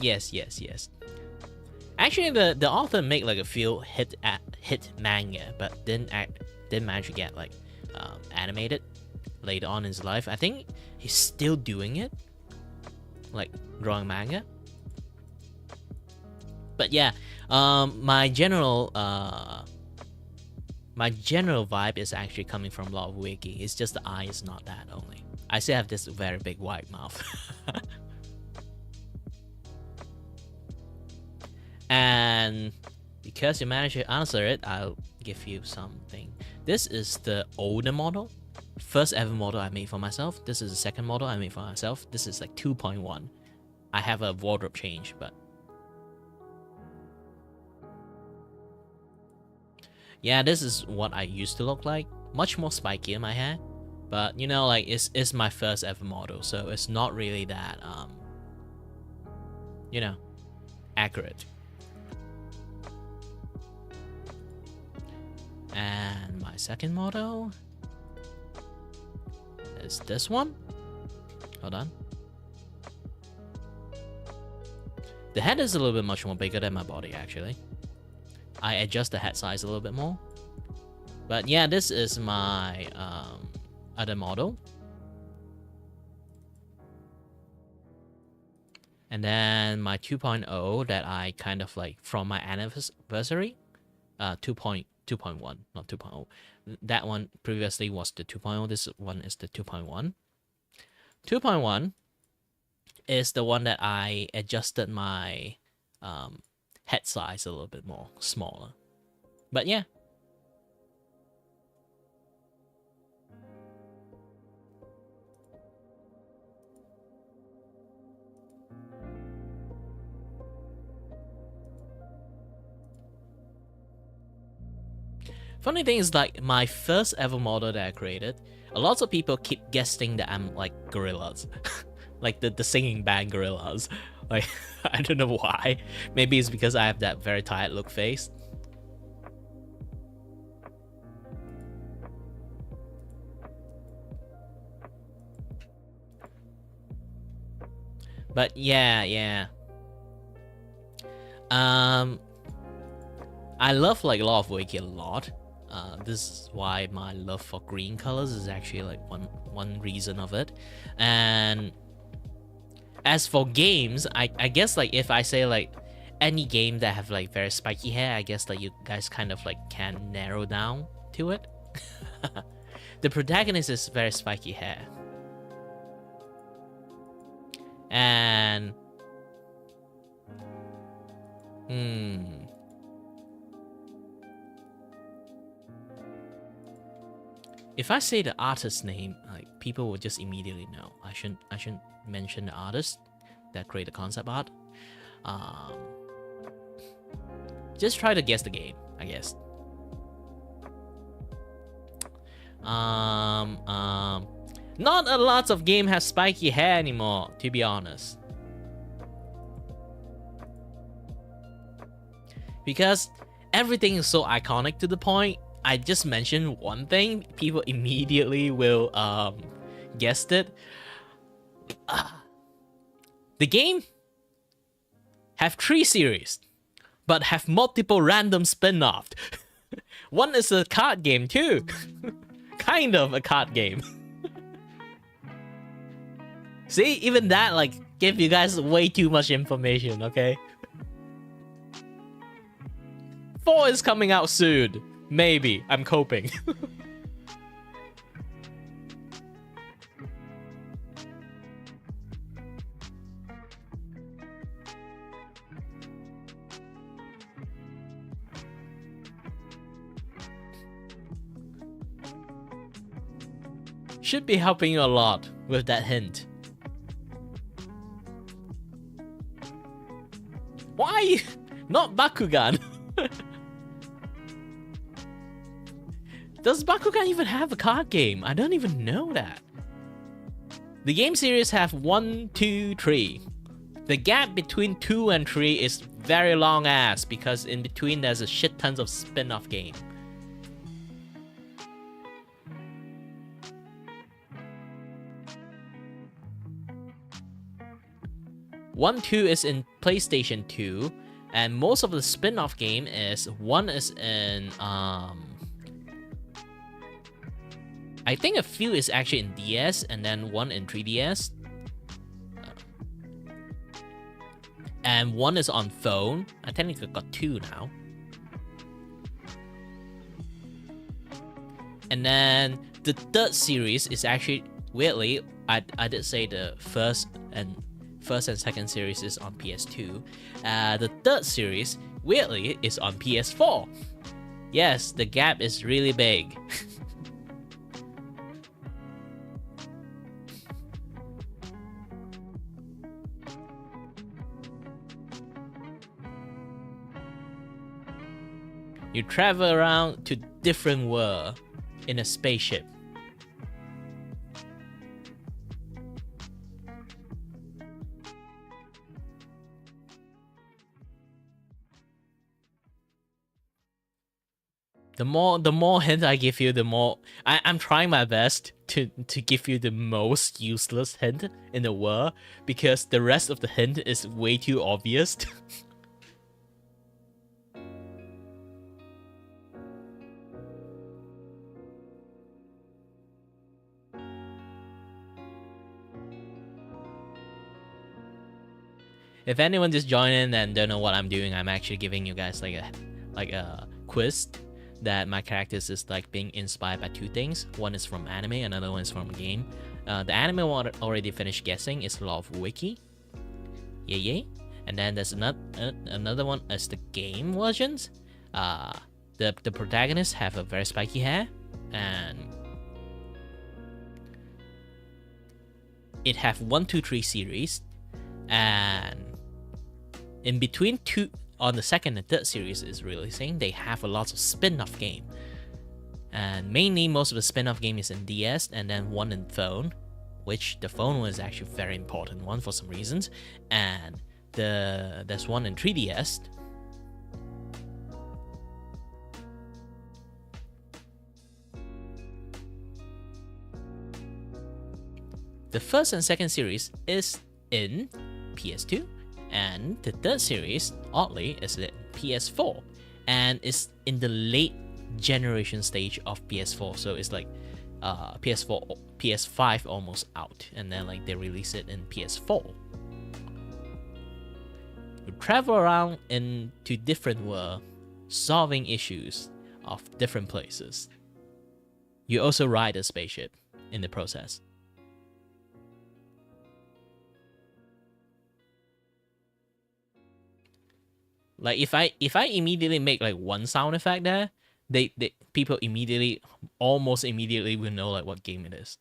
Yes. Actually, the author made like a few hit manga, but didn't manage to get like animated later on in his life. I think he's still doing it, like drawing manga. But yeah, my general vibe is actually coming from Law of Ueki. It's just the eye is not that only. I still have this very big wide mouth. And because you managed to answer it, I'll give you something. This is the older model. First ever model I made for myself. This is the second model I made for myself. This is like 2.1. I have a wardrobe change, but yeah, this is what I used to look like. Much more spiky in my hair. But you know, like it's my first ever model, so it's not really that you know, accurate. And my second model is this one. Hold on. The head is a little bit much more bigger than my body, actually. I adjust the head size a little bit more. But yeah, this is my other model. And then my 2.0 that I kind of like from my anniversary. 2.1, not 2.0. That one previously was the 2.0. This one is the 2.1. 2.1 is the one that I adjusted my head size a little bit more smaller. But yeah. Funny thing is, like, my first ever model that I created, a lot of people keep guessing that I'm like gorillas. Like the singing band gorillas. Like, I don't know why. Maybe it's because I have that very tired look face. But yeah. I love like Law of Ueki a lot. This is why my love for green colors is actually like one reason of it. And as for games, I guess like if I say like any game that have like very spiky hair, I guess like you guys kind of like can narrow down to it. The protagonist is very spiky hair. And if I say the artist's name, like people will just immediately know. I shouldn't mention the artist that created the concept art. Just try to guess the game, I guess. Not a lot of game have spiky hair anymore, to be honest. Because everything is so iconic to the point, I just mentioned one thing, people immediately will guess it. The game have 3 series, but have multiple random spin-offs. One is a card game too. Kind of a card game. See, even that like gave you guys way too much information, okay? 4 is coming out soon. Maybe. I'm coping. Should be helping you a lot with that hint. Why? Not Bakugan. Does Bakugan even have a card game? I don't even know that. The game series have 1, 2, 3. The gap between 2 and 3 is very long ass because in between there's a shit tons of spin-off game. 1, 2 is in PlayStation 2, and most of the spin-off game is 1 is in I think a few is actually in DS, and then 1 in 3DS. And 1 is on phone. I technically got 2 now. And then the third series is actually, weirdly, I did say the first and second series is on PS2. The third series, weirdly, is on PS4. Yes, the gap is really big. You travel around to different world in a spaceship. The more hint I give you, the more I'm trying my best to give you the most useless hint in the world, because the rest of the hint is way too obvious. If anyone just joined in and don't know what I'm doing, I'm actually giving you guys like a quiz that my characters is like being inspired by 2 things. One is from anime, another one is from a game. The anime one already finished guessing is Law of Wiki. Yay. And then there's another one is the game versions. The protagonists have a very spiky hair, and it have 1, 2, 3 series, and in between 2 on the second and third series is releasing, they have a lot of spin-off game, and mainly most of the spin-off game is in DS, and then 1 in phone, which the phone one is actually a very important one for some reasons, and there's 1 in 3DS. The first and second series is in PS2, and the third series, oddly, is in PS4, and is in the late generation stage of PS4. So it's like PS4, PS5 almost out, and then like they release it in PS4. You travel around into different worlds, solving issues of different places. You also ride a spaceship in the process. Like if I immediately make like one sound effect there, they people almost immediately will know like what game it is.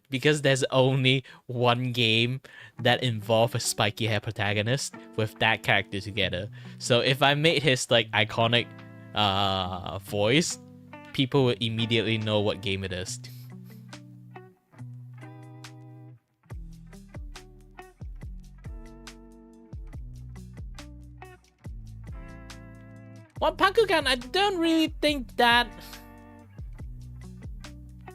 Because there's only one game that involves a spiky hair protagonist with that character together. So if I made his like iconic voice, people will immediately know what game it is. Well, Pakugan, I don't really think that...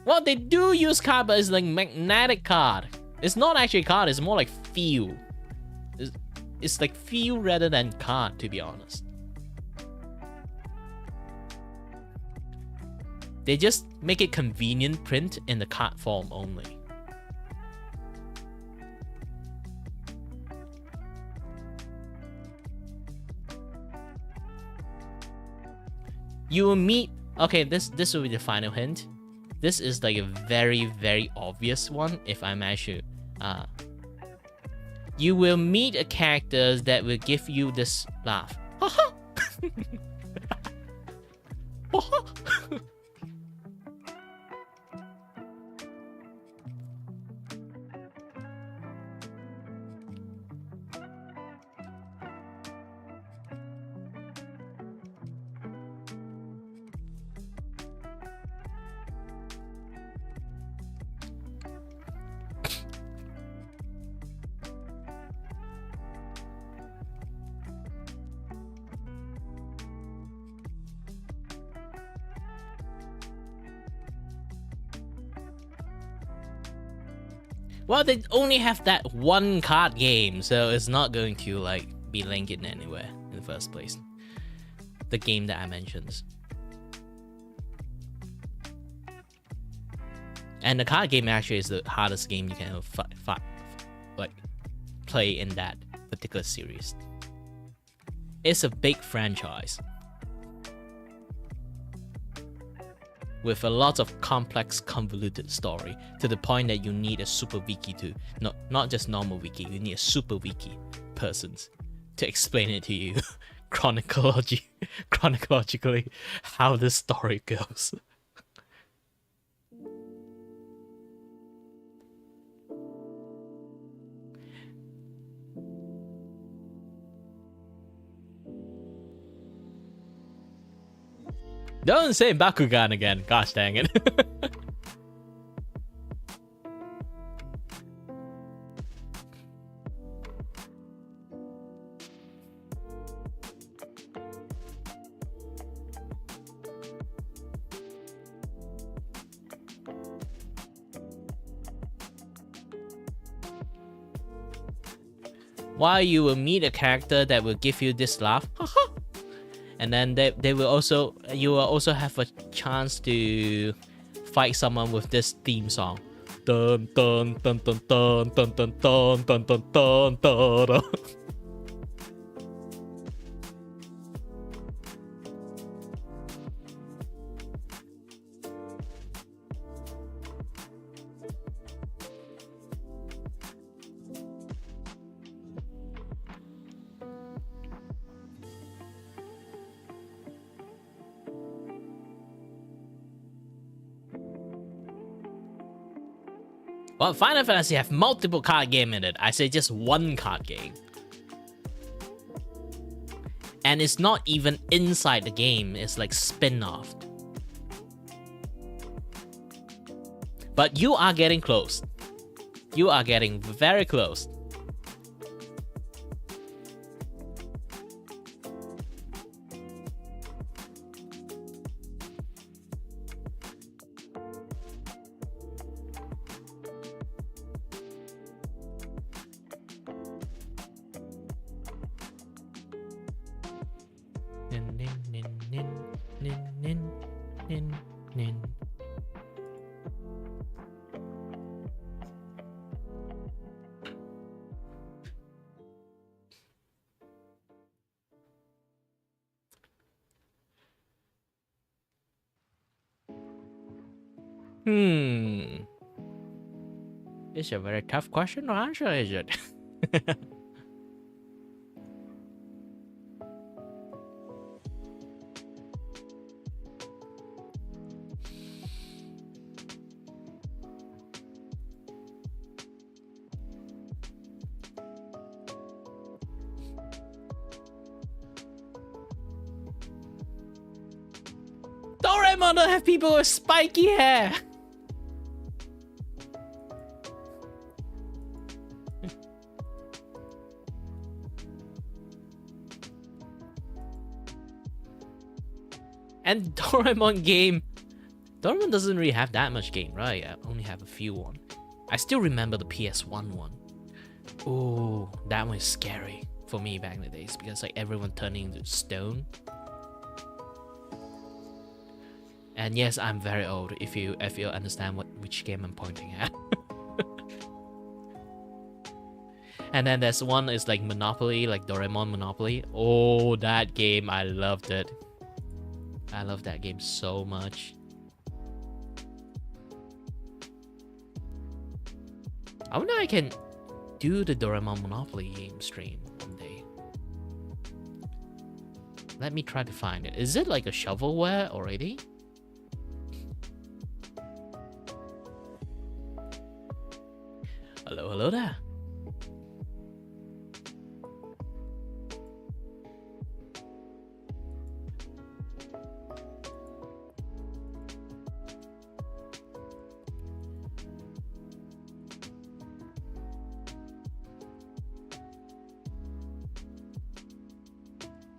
Well, they do use card, but it's like magnetic card. It's not actually card, it's more like feel. It's like feel rather than card, to be honest. They just make it convenient print in the card form only. You will meet... Okay, this will be the final hint. This is like a very, very obvious one if I manage to... You will meet a character that will give you this laugh. Well, they only have that one card game, so it's not going to like be linked in anywhere in the first place. The game that I mentioned. And the card game actually is the hardest game you can play in that particular series. It's a big franchise with a lot of complex, convoluted story to the point that you need a super wiki to not just normal wiki. You need a super wiki person to explain it to you chronologically how the story goes. Don't say Bakugan again. Gosh dang it. While you will meet a character that will give you this laugh. And then you will also have a chance to fight someone with this theme song. Dun dun dun dun dun dun dun dun dun dun dun dun dun. Well, Final Fantasy have multiple card game in it. I say just one card game. And it's not even inside the game, it's like spin-off. But you are getting close. You are getting very close. It's a very tough question to answer, is it? Doraemon don't have people with spiky hair. And Doraemon doesn't really have that much game, right? I only have a few one. I still remember the PS1 one. Oh, that one is scary for me back in the days because like everyone turning into stone. And yes, I'm very old if you understand which game I'm pointing at. And then there's one is like Monopoly, like Doraemon Monopoly. Oh, that game, I loved it. I love that game so much. I wonder if I can do the Doraemon Monopoly game stream one day. Let me try to find it. Is it like a shovelware already? Hello there.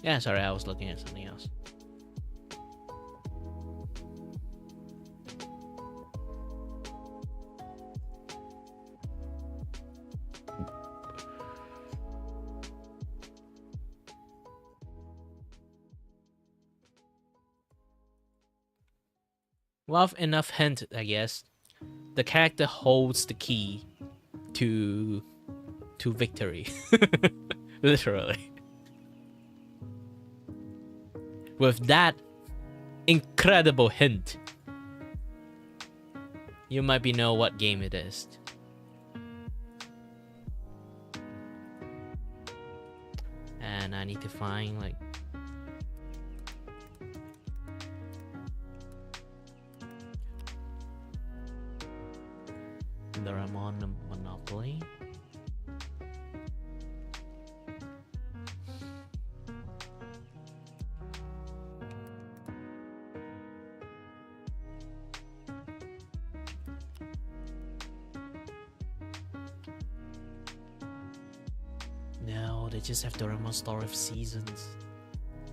Yeah, sorry, I was looking at something else. Well, enough hint, I guess. The character holds the key to victory. Literally. With that incredible hint, you might be know what game it is. And I need to find like Doraemon Monopoly. No, they just have Doraemon Story of Seasons.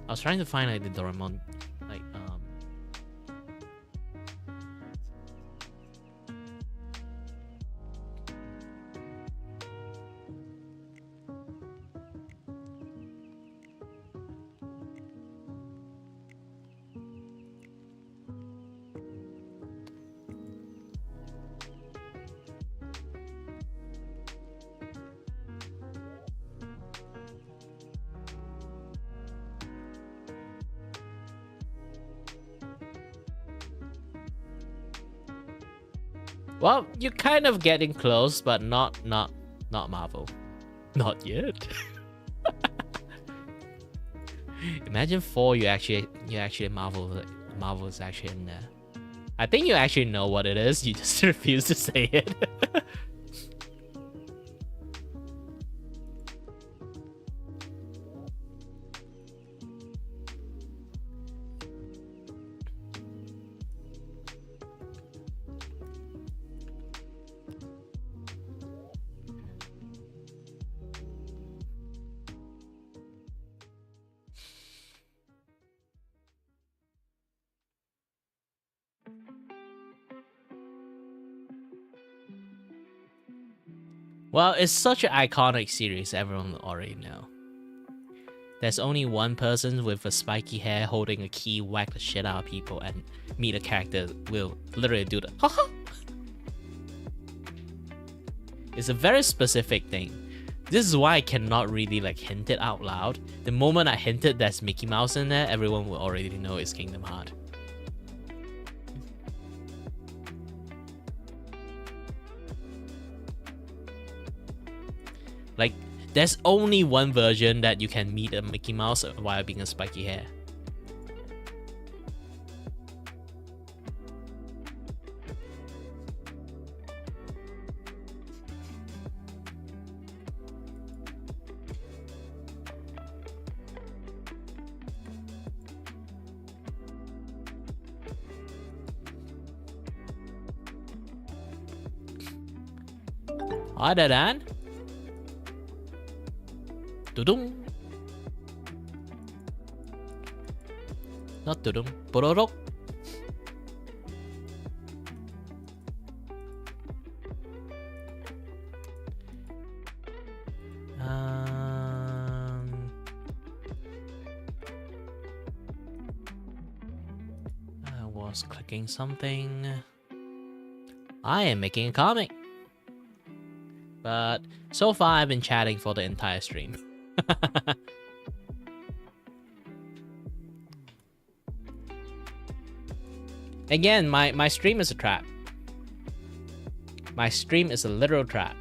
I was trying to find like the Doraemon, like well, you're kind of getting close, but not Marvel. Not yet. Imagine 4 you actually Marvel is actually in there. I think you actually know what it is, you just refuse to say it. Well, it's such an iconic series, everyone already know. There's only one person with a spiky hair holding a key, whack the shit out of people, and meet a character will literally do the haha. It's a very specific thing. This is why I cannot really like hint it out loud. The moment I hinted there's Mickey Mouse in there, everyone will already know it's Kingdom Hearts. Like, there's only one version that you can meet a Mickey Mouse while being a spiky hair. Hi there, Dan. Tudum. Not tudum. Pororok. I was clicking something. I am making a comic. But so far I've been chatting for the entire stream. Again, my stream is a trap. My stream is a literal trap.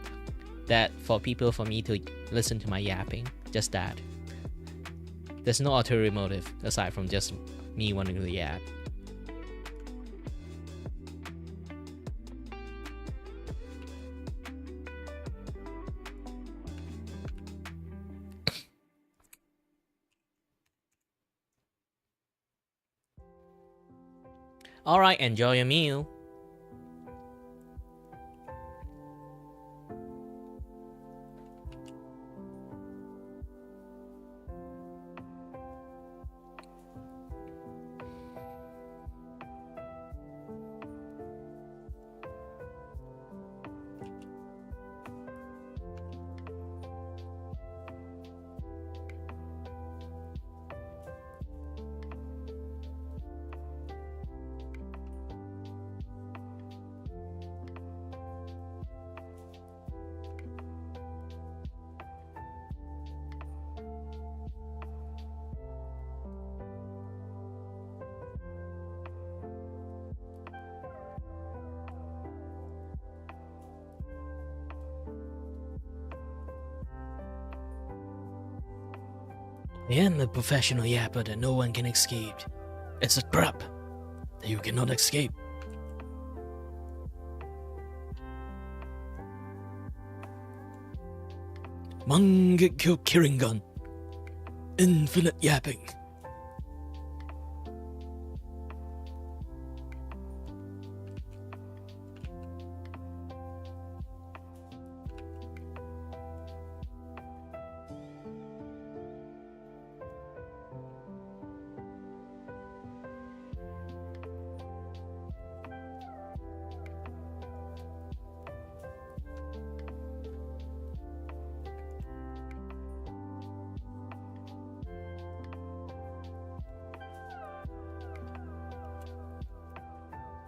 That for me to listen to my yapping. Just that. There's no ulterior motive aside from just me wanting to yap. Alright, enjoy your meal. I am a professional yapper that no one can escape. It's a trap that you cannot escape. Mangekyo Kiringan. Infinite yapping.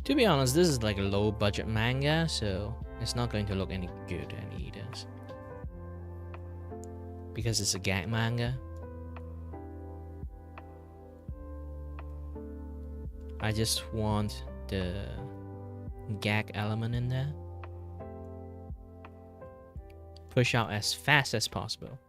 To be honest, this is like a low budget manga, so it's not going to look any good any either. Because it's a gag manga. I just want the gag element in there. Push out as fast as possible.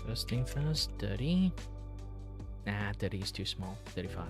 First thing first, 30. Nah, 30 is too small. 35.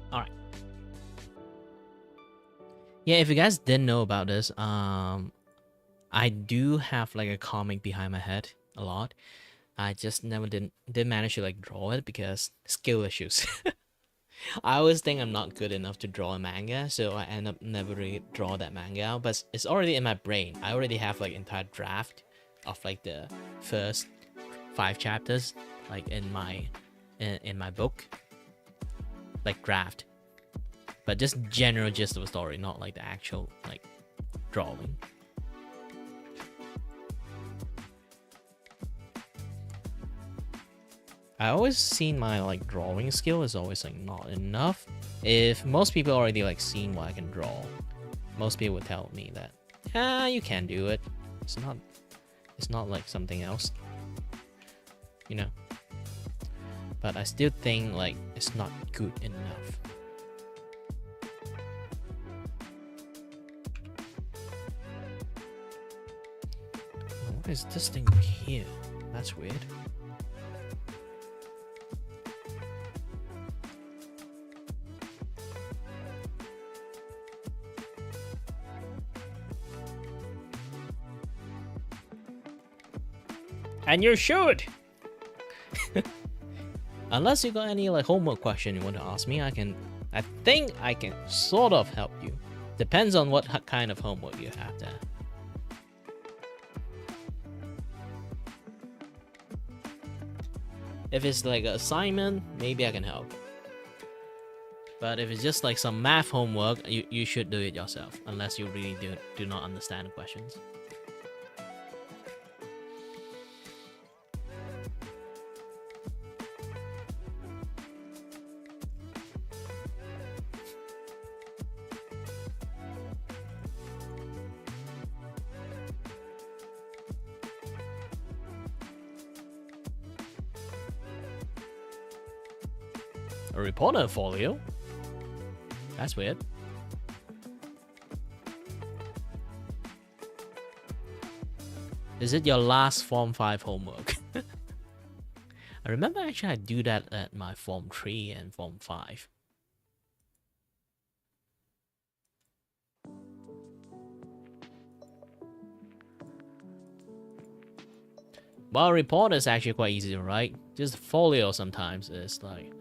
Alright. Yeah, if you guys didn't know about this, I do have like a comic behind my head a lot. I just never did manage to like draw it because skill issues. I always think I'm not good enough to draw a manga, so I end up never really draw that manga out, but it's already in my brain. I already have like entire draft of like the first 5 chapters like in my book. Like draft. But just general gist of a story, not like the actual like drawing. I always seen my like drawing skill is always like not enough. If most people already like seen what I can draw, most people would tell me that you can do it. It's not like something else. You know. But I still think like it's not good enough. What is this thing here? That's weird. And you should. Unless you got any like homework question you want to ask me, I think I can sort of help you. Depends on what kind of homework you have there. If it's like an assignment, maybe I can help. But if it's just like some math homework, you should do it yourself, unless you really do not understand the questions. A reporter folio? That's weird. Is it your last Form 5 homework? I remember actually I do that at my Form 3 and Form 5. Well, report is actually quite easy to write. Just folio sometimes is like,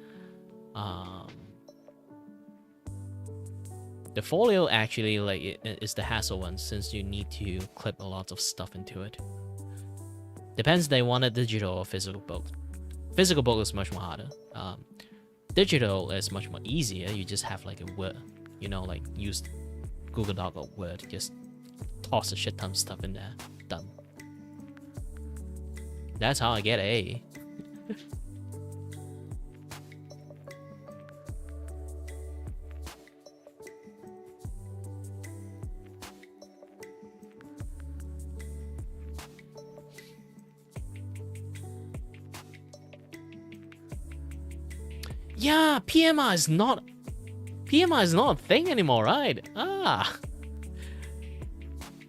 the folio actually like is the hassle one, since you need to clip a lot of stuff into it. Depends they want a digital or physical book. Physical book is much more harder. Digital is much more easier. You just have like a Word, you know, like use Google Doc or Word, just toss a shit ton of stuff in there. Done. That's how I get A. Yeah, PMR is not a thing anymore, right?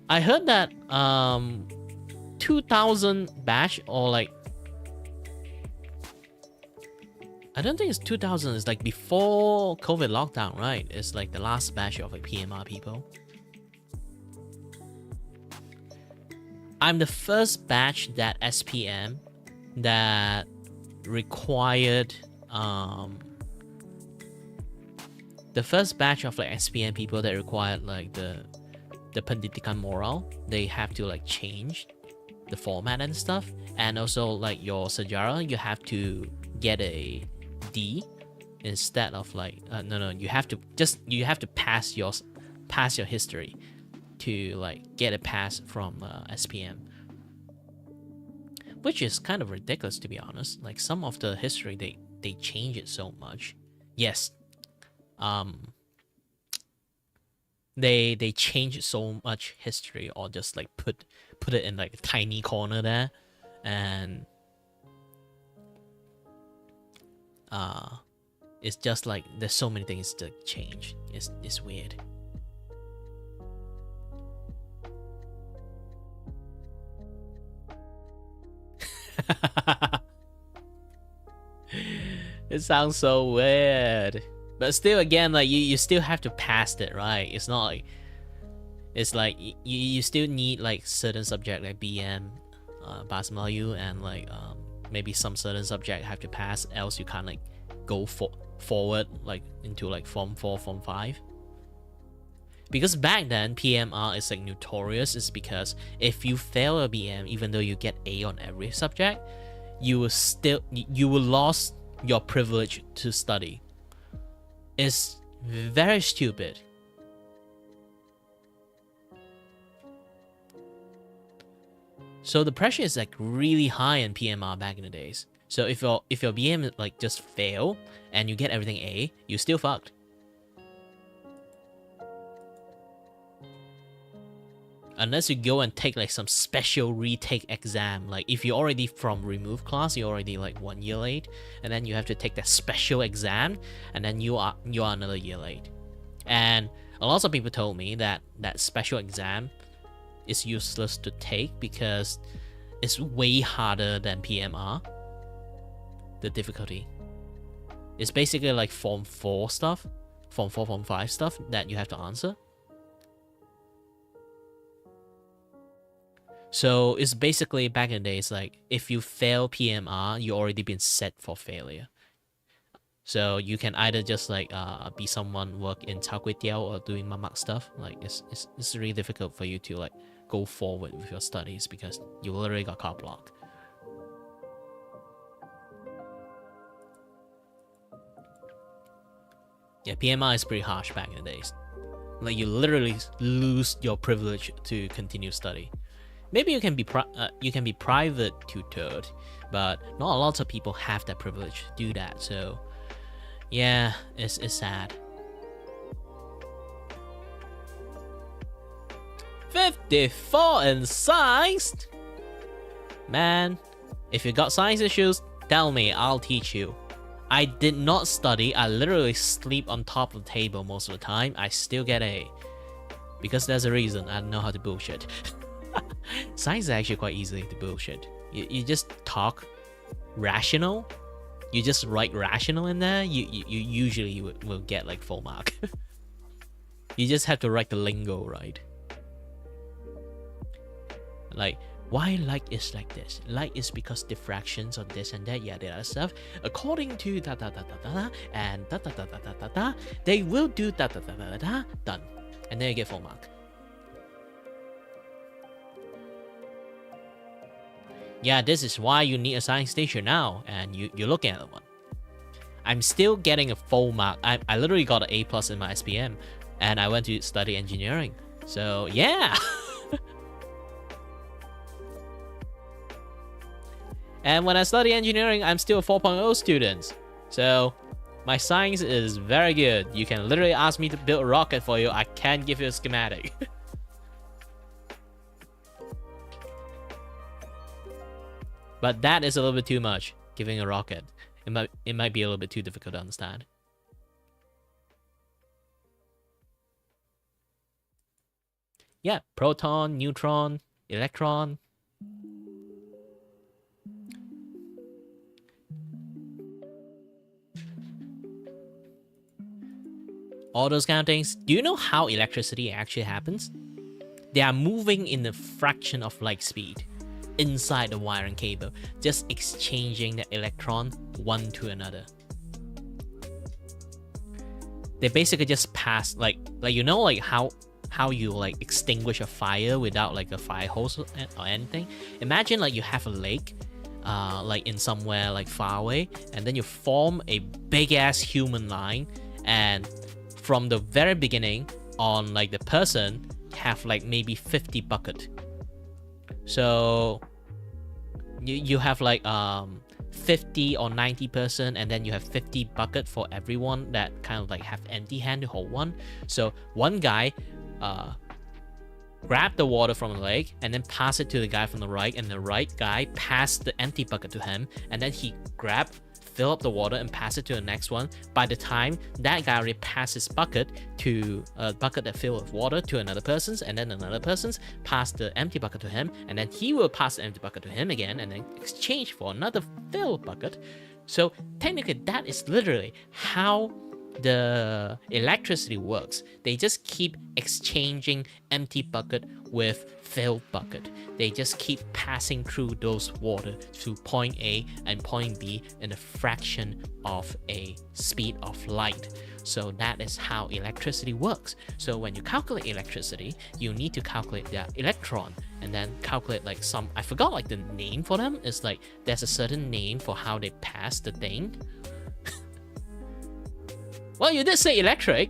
I heard that 2000 batch, or like, I don't think it's 2000, it's like before COVID lockdown, right? It's like the last batch of like PMR people. I'm the first batch that SPM that required the first batch of like SPM people that required like the pendidikan moral, they have to like change the format and stuff, and also like your sejarah, you have to get a D instead of like no, you have to pass your history to like get a pass from SPM, which is kind of ridiculous, to be honest. Like some of the history they change it so much. Yes, they change so much history, or just like put it in like a tiny corner there, and it's just like there's so many things to change. It's weird. It sounds so weird, but still, again, like you still have to pass it, right? It's not like, it's like you still need like certain subject like BM, Bahasa Melayu, and like maybe some certain subject have to pass, else you can't like go forward like into like Form 4, Form 5. Because back then PMR is like notorious, is because if you fail a BM, even though you get A on every subject, you will lose your privilege to study. It's very stupid. So the pressure is like really high in PMR back in the days. So if your BM like just fail and you get everything A, you still fucked. Unless you go and take like some special retake exam, like if you're already from removed class, you're already like 1 year late, and then you have to take that special exam, and then you are another year late. And a lot of people told me that that special exam is useless to take because it's way harder than PMR. The difficulty, it's basically like Form 4 stuff, Form 4, Form 5 stuff that you have to answer. So it's basically, back in the days, like if you fail PMR, you already been set for failure. So you can either just like be someone work in char kway teow or doing mamak stuff. Like it's really difficult for you to like go forward with your studies because you literally got carte block. Yeah, PMI is pretty harsh back in the days. Like you literally lose your privilege to continue study. Maybe you can be private tutored, but not a lot of people have that privilege to do that. So yeah, it's sad. 54 in science. Man, if you got science issues, tell me, I'll teach you. I did not study. I literally sleep on top of the table most of the time. I still get A. Because there's a reason. I know how to bullshit. Science is actually quite easy to bullshit. You just talk rational. You just write rational in there. You usually will get like full mark. You just have to write the lingo right. Like, why light is like this? Light is because diffractions of this and that, yada yada stuff. According to da da da da da and da da da da da da da, they will do da da da da da. Done, and then you get full mark. Yeah, this is why you need a science teacher now, and you're looking at one. I'm still getting a full mark. I literally got an A+ in my SPM, and I went to study engineering. So yeah. And when I study engineering, I'm still a 4.0 student. So my science is very good. You can literally ask me to build a rocket for you. I can give you a schematic. But that is a little bit too much, giving a rocket. It might be a little bit too difficult to understand. Yeah, proton, neutron, electron. All those kind of things. Do you know how electricity actually happens? They are moving in a fraction of light speed inside the wire and cable, just exchanging the electron one to another. They basically just pass like you know, like how you like extinguish a fire without like a fire hose or anything. Imagine like you have a lake like in somewhere like far away, and then you form a big ass human line, and from the very beginning on, like the person have like maybe 50 bucket. So you have like 50 or 90 person, and then you have 50 bucket for everyone that kind of like have empty hand to hold one. So one guy grab the water from the lake and then pass it to the guy from the right, and the right guy pass the empty bucket to him, and then he fill up the water and pass it to the next one. By the time that guy already passes bucket to a bucket that filled with water to another person's, and then another person's pass the empty bucket to him, and then he will pass the empty bucket to him again, and then exchange for another filled bucket. So technically that is literally how the electricity works. They just keep exchanging empty bucket with filled bucket. They just keep passing through those water to point A and point B in a fraction of a speed of light. So that is how electricity works. So when you calculate electricity, you need to calculate the electron, and then calculate like some, I forgot like the name for them. It's like there's a certain name for how they pass the thing. Well, you did say electric.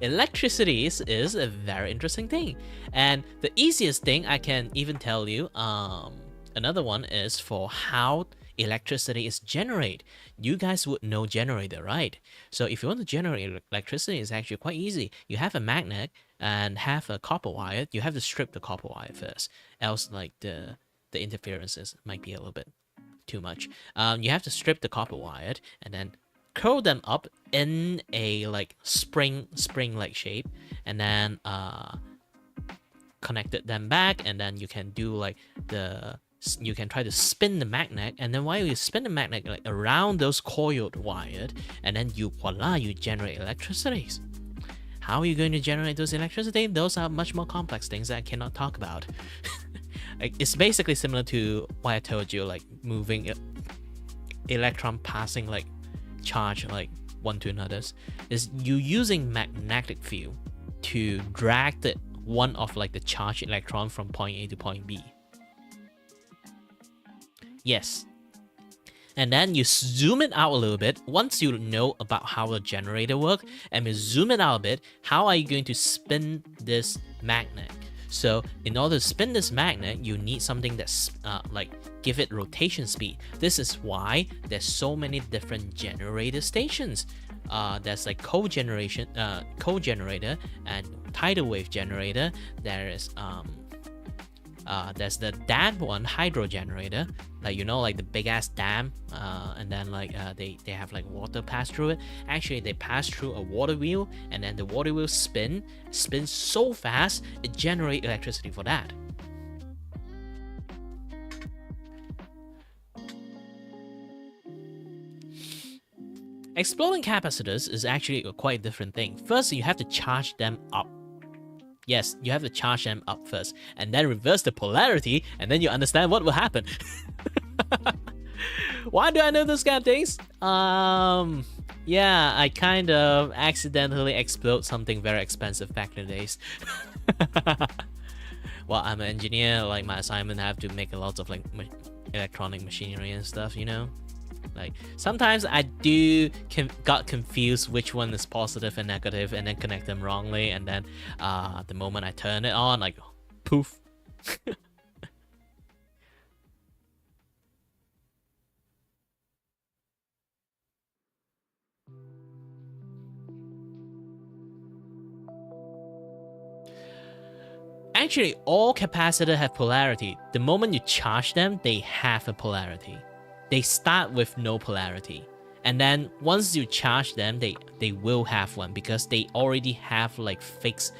Electricity is a very interesting thing. And the easiest thing I can even tell you, another one is for how electricity is generated. You guys would know generator, right? So if you want to generate electricity, it's actually quite easy. You have a magnet and have a copper wire. You have to strip the copper wire first, else like the interferences might be a little bit too much. You have to strip the copper wire and then curl them up in a like spring like shape, and then connected them back, and then you can do like you can try to spin the magnet, and then while you spin the magnet like around those coiled wired, and then voila, you generate electricity. How are you going to generate those electricity? Those are much more complex things that I cannot talk about. It's basically similar to what I told you, like moving electron passing like charge like one to another. Is you using magnetic field to drag the one of like the charged electron from point A to point B. Yes, And then you zoom it out a little bit. Once you know about how the generator works, and you zoom it out a bit, how are you going to spin this magnet? So in order to spin this magnet, you need something that's like give it rotation speed. This is why there's so many different generator stations. There's like cogeneration, cogenerator, and tidal wave generator. There's the dam one, hydro generator, like like the big ass dam, and then like they have like water pass through it. Actually, they pass through a water wheel, and then the water wheel spins so fast it generates electricity for that. Exploding capacitors is actually a quite different thing. First, you have to charge them up. Yes, you have to charge them up first, and then reverse the polarity, and then you understand what will happen. Why do I know those kind of things? Yeah, I kind of accidentally explode something very expensive back in the days. Well, I'm an engineer, like my assignment I have to make a lot of like electronic machinery and stuff, Like sometimes I got confused which one is positive and negative, and then connect them wrongly, and then the moment I turn it on, like poof. Actually, all capacitors have polarity. The moment you charge them, they have a polarity. They start with no polarity, and then once you charge them, they will have one, because they already have like fixed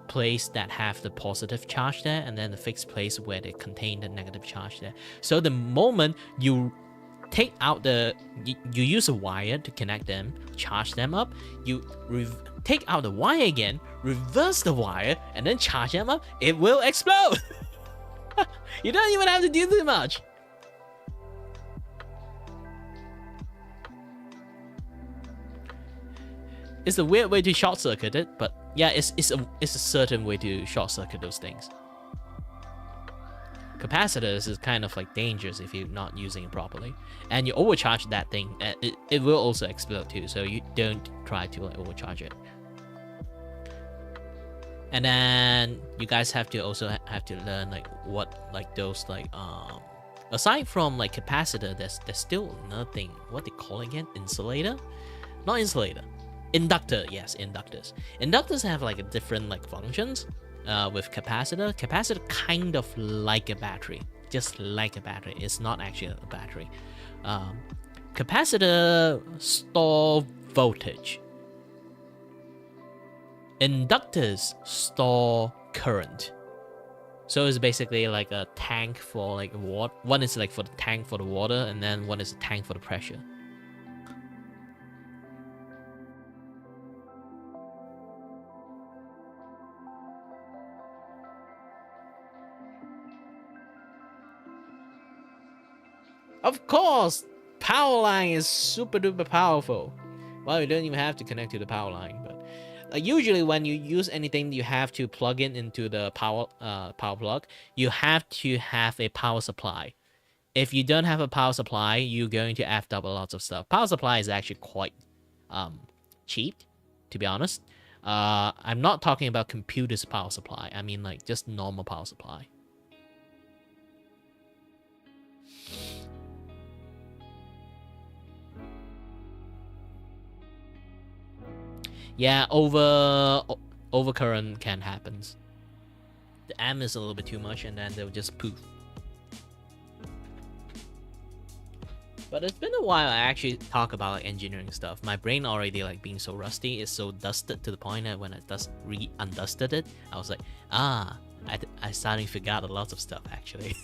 place that have the positive charge there, and then the fixed place where they contain the negative charge there. So the moment you take out you use a wire to connect them, charge them up, you take out the wire again, reverse the wire, and then charge them up, it will explode. You don't even have to do too much. It's a weird way to short circuit it, but yeah, it's a certain way to short circuit those things. Capacitors is kind of like dangerous if you're not using it properly, and you overcharge that thing, it will also explode too. So you don't try to like overcharge it. And then you guys have to also have to learn like what like those like aside from like capacitor, there's still another thing. What they call again? Insulator? Not insulator. Inductor. Yes, inductors. Inductors have like a different like functions. With capacitor, kind of like a battery, just like a battery. It's not actually a battery. Capacitor store voltage. Inductors store current. So it's basically like a tank for like water. One is like for the tank for the water, and then one is a tank for the pressure. Of course, power line is super duper powerful. Well, you don't even have to connect to the power line, but usually when you use anything, you have to plug into the power plug. You have to have a power supply. If you don't have a power supply, you're going to F up a lot of stuff. Power supply is actually quite cheap, to be honest. I'm not talking about computers power supply. I mean like just normal power supply. Yeah, overcurrent can happen. The M is a little bit too much, and then they'll just poof. But it's been a while I actually talk about like engineering stuff. My brain already like being so rusty, is so dusted to the point that when I just undusted it, I was like, I suddenly forgot a lot of stuff actually.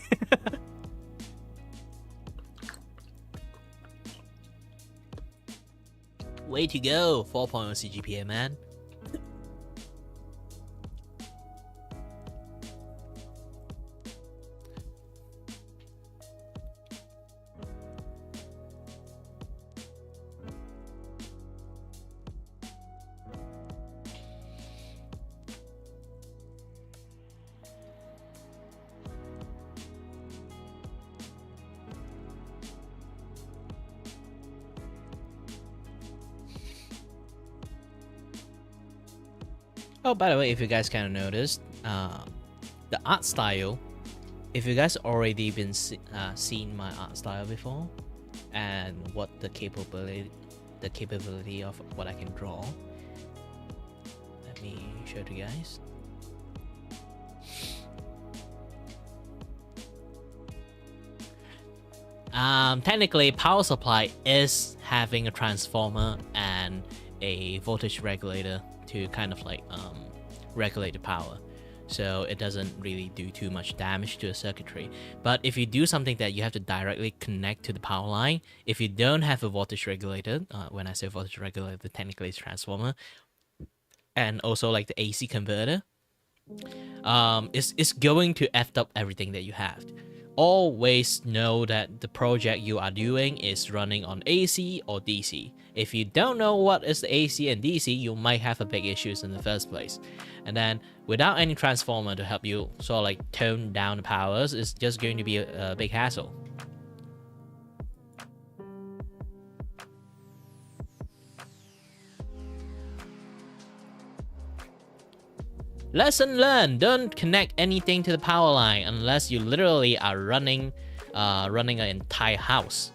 Way to go, 4.0 CGPA, man. Oh, by the way, if you guys kind of noticed, the art style, if you guys already been seen my art style before, and what the capability of what I can draw, let me show it to you guys. Technically, power supply is having a transformer and a voltage regulator to kind of like regulate the power, so it doesn't really do too much damage to the circuitry. But if you do something that you have to directly connect to the power line, if you don't have a voltage regulator, when I say voltage regulator, technically it's transformer, and also like the AC converter, it's going to F up everything that you have. Always know that the project you are doing is running on AC or DC. If you don't know what is the AC and DC, you might have a big issues in the first place. And then without any transformer to help you sort of like tone down the powers, it's just going to be a big hassle. Lesson learned: don't connect anything to the power line unless you literally are running an entire house.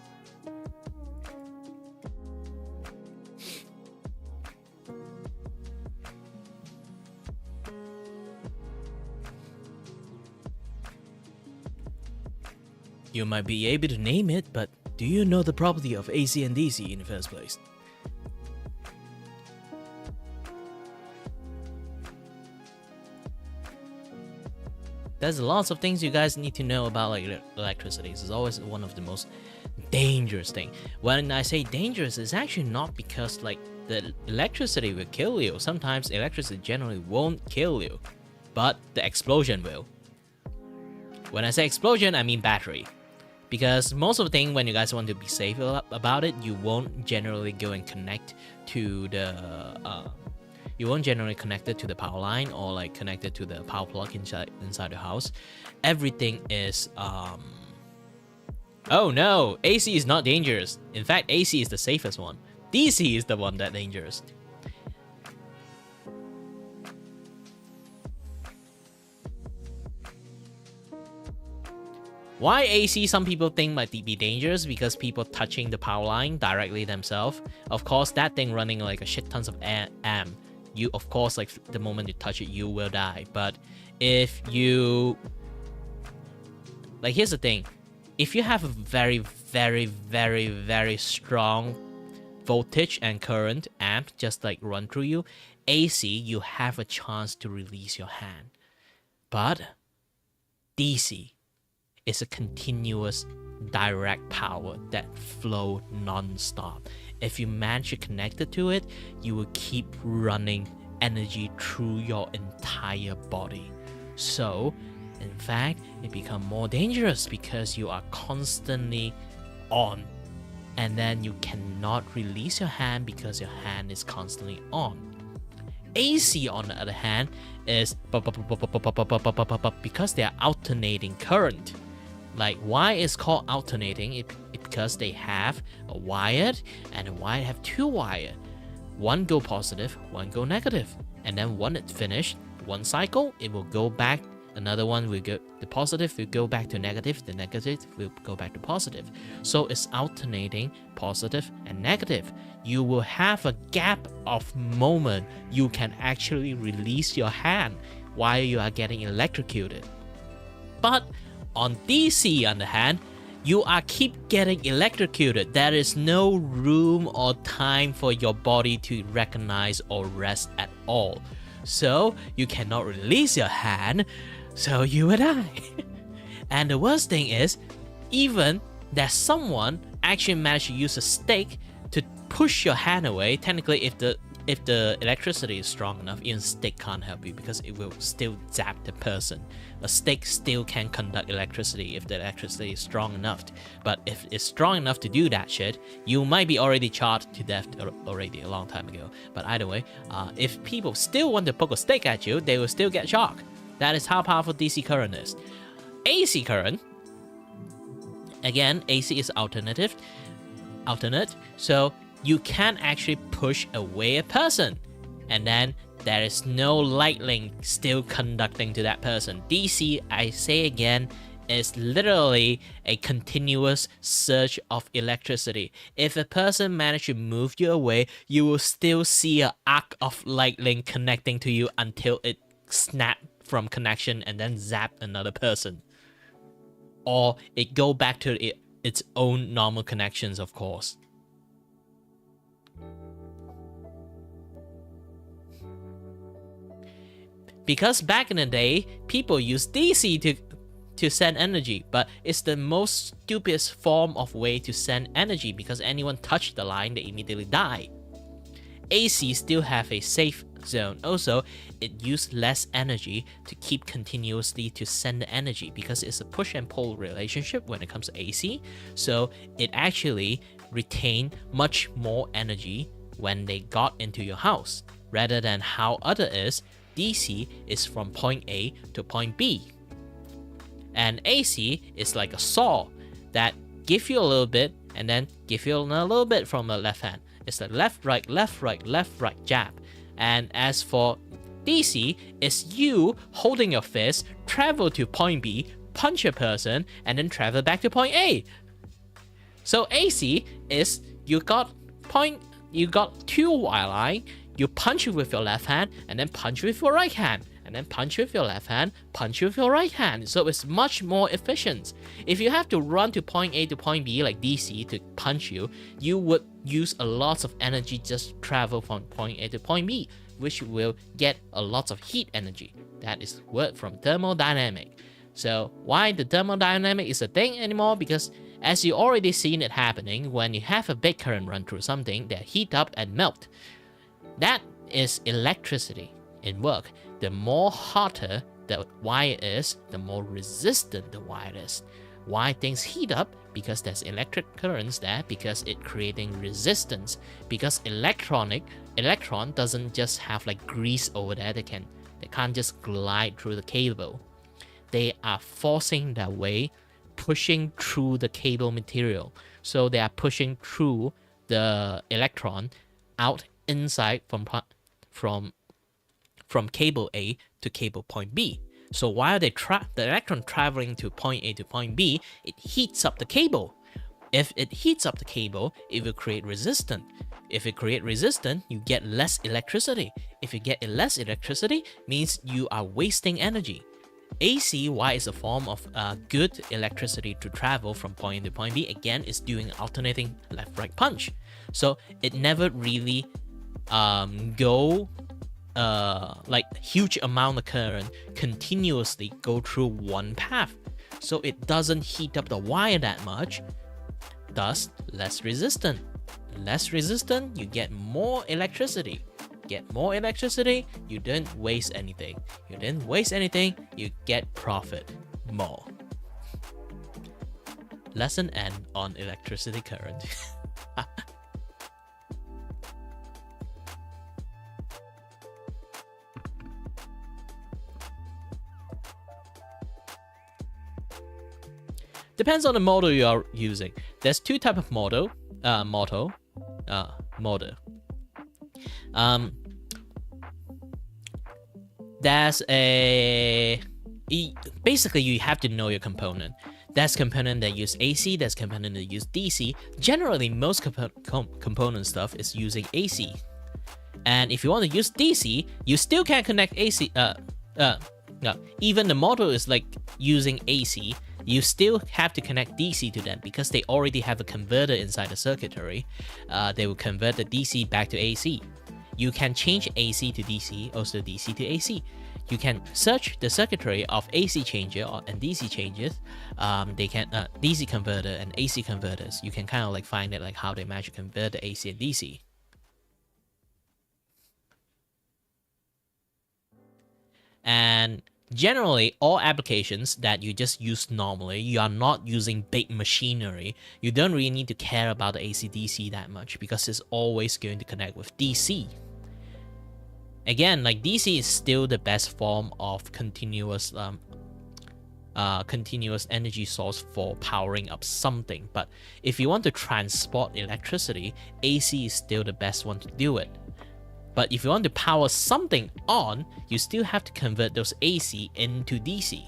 You might be able to name it, but do you know the property of AC and DC in the first place? There's lots of things you guys need to know about like electricity. It's always one of the most dangerous thing. When I say dangerous, it's actually not because like the electricity will kill you. Sometimes electricity generally won't kill you, but the explosion will. When I say explosion, I mean battery. Because most of the thing, when you guys want to be safe about it, you won't generally go and connect to the you won't generally connect it to the power line or like connect it to the power plug inside the house. Everything is oh no, AC is not dangerous. In fact, AC is the safest one. DC is the one that's dangerous. Why AC some people think might be dangerous? Because people touching the power line directly themselves. Of course, that thing running like a shit tons of amp. You, of course, like the moment you touch it, you will die. But if you... Like, here's the thing. If you have a very, very, very, very strong voltage and current amp just like run through you, AC, you have a chance to release your hand. But DC is a continuous direct power that flow non-stop. If you manage to connect it to it, you will keep running energy through your entire body. So, in fact, it becomes more dangerous because you are constantly on. And then you cannot release your hand because your hand is constantly on. AC, on the other hand, is because they are alternating current. Like, why it's called alternating? It because they have a wired, and a wire have two wires. One go positive, one go negative. And then when it's finished, one cycle, it will go back. Another one will go, the positive will go back to negative, the negative will go back to positive. So it's alternating positive and negative. You will have a gap of moment you can actually release your hand while you are getting electrocuted. But on DC, on the hand, you are keep getting electrocuted. There is no room or time for your body to recognize or rest at all. So you cannot release your hand, so you will die. And the worst thing is, even that someone actually managed to use a stick to push your hand away. Technically, if the electricity is strong enough, even stick can't help you because it will still zap the person. A stick still can conduct electricity if the electricity is strong enough. But if it's strong enough to do that shit, you might be already charged to death already a long time ago. But either way, if people still want to poke a stick at you, they will still get shocked. That is how powerful DC current is. AC current, again, AC is alternate, so you can actually push away a person, and then there is no light link still conducting to that person. DC, I say again, is literally a continuous surge of electricity. If a person managed to move you away, you will still see an arc of light link connecting to you until it snaps from connection and then zap another person. Or it go back to its own normal connections, of course. Because back in the day, people used DC to send energy, but it's the most stupidest form of way to send energy because anyone touched the line, they immediately die. AC still have a safe zone. Also, it used less energy to keep continuously to send the energy because it's a push and pull relationship when it comes to AC. So it actually retained much more energy when they got into your house, rather than how other is, DC is from point A to point B. And AC is like a saw that give you a little bit and then give you a little bit from the left hand. It's the left, right, left, right, left, right jab. And as for DC, it's you holding your fist, travel to point B, punch a person, and then travel back to point A. So AC is you got two wire line, you punch it with your left hand, and then punch with your right hand. And then punch with your left hand, punch with your right hand. So it's much more efficient. If you have to run to point A to point B like DC to punch you, you would use a lot of energy just to travel from point A to point B, which will get a lot of heat energy. That is word from thermodynamic. So why the thermodynamic is a thing anymore? Because as you already seen it happening, when you have a big current run through something, they heat up and melt. That is electricity in work. The more hotter the wire is, the more resistant the wire is. Why things heat up? Because there's electric currents there, because it creating resistance. Because electron doesn't just have like grease over there, they can't just glide through the cable. They are forcing their way, pushing through the cable material. So they are pushing through the electron out inside from cable A to cable point B. So while the electron traveling to point A to point B, it heats up the cable. If it heats up the cable, it will create resistance. If it create resistance, you get less electricity. If you get less electricity, means you are wasting energy. AC, why is a form of good electricity to travel from point A to point B, again, is doing alternating left-right punch. So it never really go like huge amount of current continuously go through one path. So it doesn't heat up the wire that much, thus less resistant. Less resistant, you get more electricity. Get more electricity, you don't waste anything. You didn't waste anything, you get profit more. Lesson N on electricity current. Depends on the model you are using. There's two type of model. There's a basically you have to know your component. There's component that use AC. There's component that use DC. Generally, most component stuff is using AC. And if you want to use DC, you still can't connect AC. No, even the model is like using AC. You still have to connect DC to them because they already have a converter inside the circuitry. They will convert the DC back to AC. You can change AC to DC, also DC to AC. You can search the circuitry of AC changer and DC changes. They can DC converter and AC converters. You can kind of like find it like how they manage to convert the AC and DC. And generally, all applications that you just use normally, you are not using big machinery. You don't really need to care about the AC-DC that much because it's always going to connect with DC. Again, like DC is still the best form of continuous energy source for powering up something. But if you want to transport electricity, AC is still the best one to do it. But if you want to power something on, you still have to convert those AC into DC.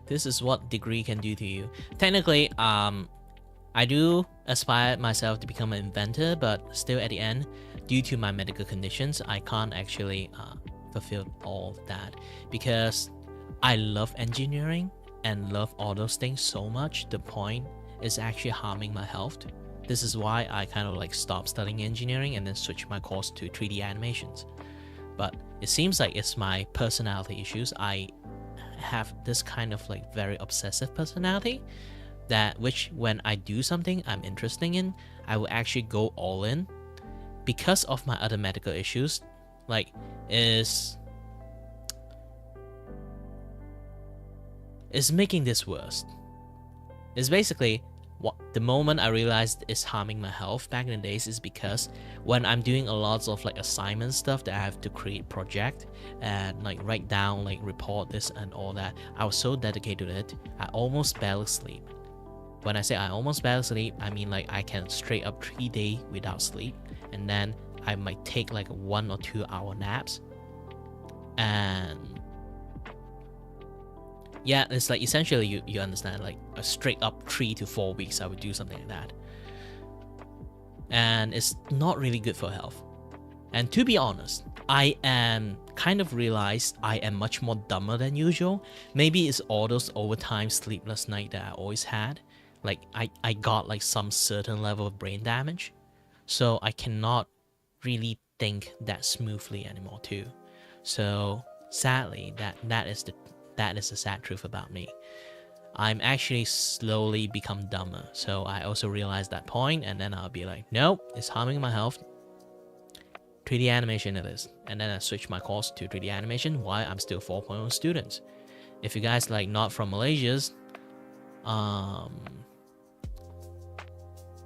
This is what degree can do to you. Technically, I do aspire myself to become an inventor, but still at the end, due to my medical conditions, I can't actually fulfill all that, because I love engineering and love all those things so much. The point is actually harming my health. This is why I kind of like stopped studying engineering and then switched my course to 3D animations. But it seems like it's my personality issues. I have this kind of like very obsessive personality that which when I do something I'm interested in, I will actually go all in. Because of my other medical issues, like is making this worse. It's basically what the moment I realized it's harming my health back in the days is because when I'm doing a lot of like assignment stuff that I have to create project and like write down, like report this and all that, I was so dedicated to it, I almost barely sleep. When I say I almost barely sleep, I mean like I can straight up 3 days without sleep, and then I might take like 1 or 2 hour naps. And yeah, it's like essentially you understand, like a straight up 3 to 4 weeks I would do something like that. And it's not really good for health. And to be honest, I am kind of realized I am much more dumber than usual. Maybe it's all those overtime sleepless night that I always had. Like I got like some certain level of brain damage. So I cannot really think that smoothly anymore too. So sadly, that is the sad truth about me. I'm actually slowly become dumber. So I also realized that point, and then I'll be like, nope, it's harming my health. 3D animation it is. And then I switch my course to 3D animation while I'm still 4.0 students. If you guys like not from Malaysia,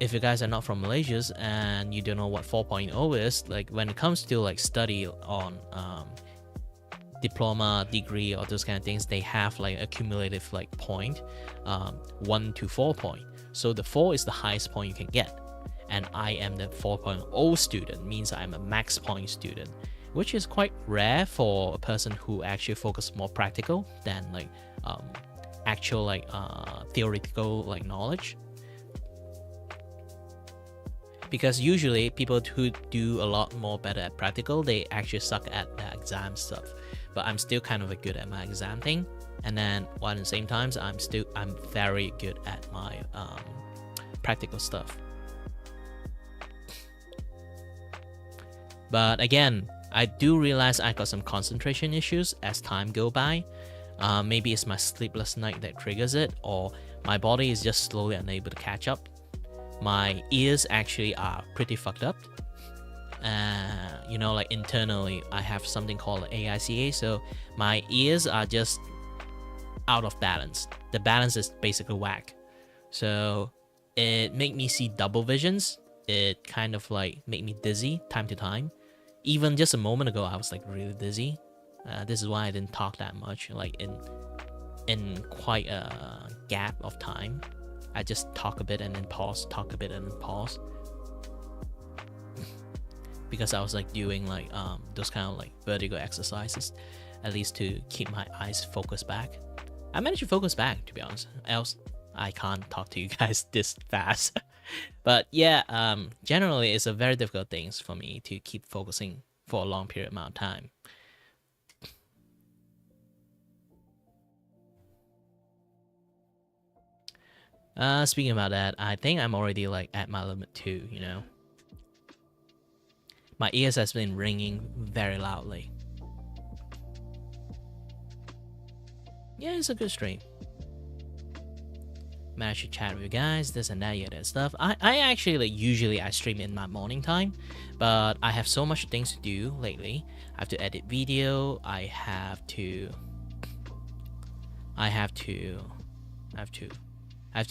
if you guys are not from Malaysia and you don't know what 4.0 is, like when it comes to like study on diploma, degree, or those kind of things, they have like a cumulative like point, 1 to 4 point. So the 4 is the highest point you can get, and I am the 4.0 student, means I'm a max point student, which is quite rare for a person who actually focus more practical than like actual like theoretical like knowledge. Because usually people who do a lot more better at practical, they actually suck at the exam stuff. But I'm still kind of good at my exam thing, and then while at the same time I'm very good at my practical stuff. But again, I do realize I got some concentration issues as time go by. Maybe it's my sleepless night that triggers it, or my body is just slowly unable to catch up. My ears actually are pretty fucked up. You know, like internally I have something called AICA, so my ears are just out of balance. The balance is basically whack. So it make me see double visions. It kind of like make me dizzy time to time. Even just a moment ago I was like really dizzy. This is why I didn't talk that much, like in quite a gap of time. I just talk a bit and then pause, talk a bit and then pause. Because I was like doing like those kind of like vertigo exercises, at least to keep my eyes focused back. I managed to focus back, to be honest, else I can't talk to you guys this fast. But yeah, generally it's a very difficult thing for me to keep focusing for a long period amount of time. Speaking about that, I think I'm already like at my limit too, you know. My ears has been ringing very loudly. Yeah, it's a good stream. Managed to chat with you guys, this and that, yeah, that stuff. I actually like usually I stream in my morning time, but I have so much things to do lately. I have to edit video. I have to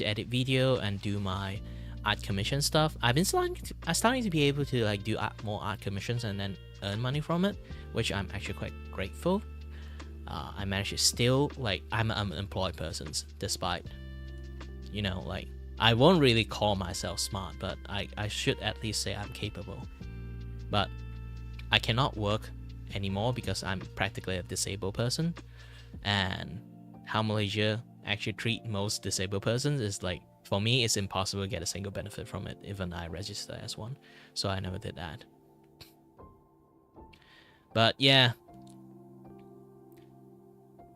edit video and do my art commission stuff. I've been starting to be able to like do more art commissions and then earn money from it, which I'm actually quite grateful. I managed to still, like, I'm an unemployed person, despite, you know, like, I won't really call myself smart, but I should at least say I'm capable. But I cannot work anymore because I'm practically a disabled person, and how Malaysia actually treat most disabled persons is like, for me, it's impossible to get a single benefit from it, even I register as one. So I never did that. But yeah,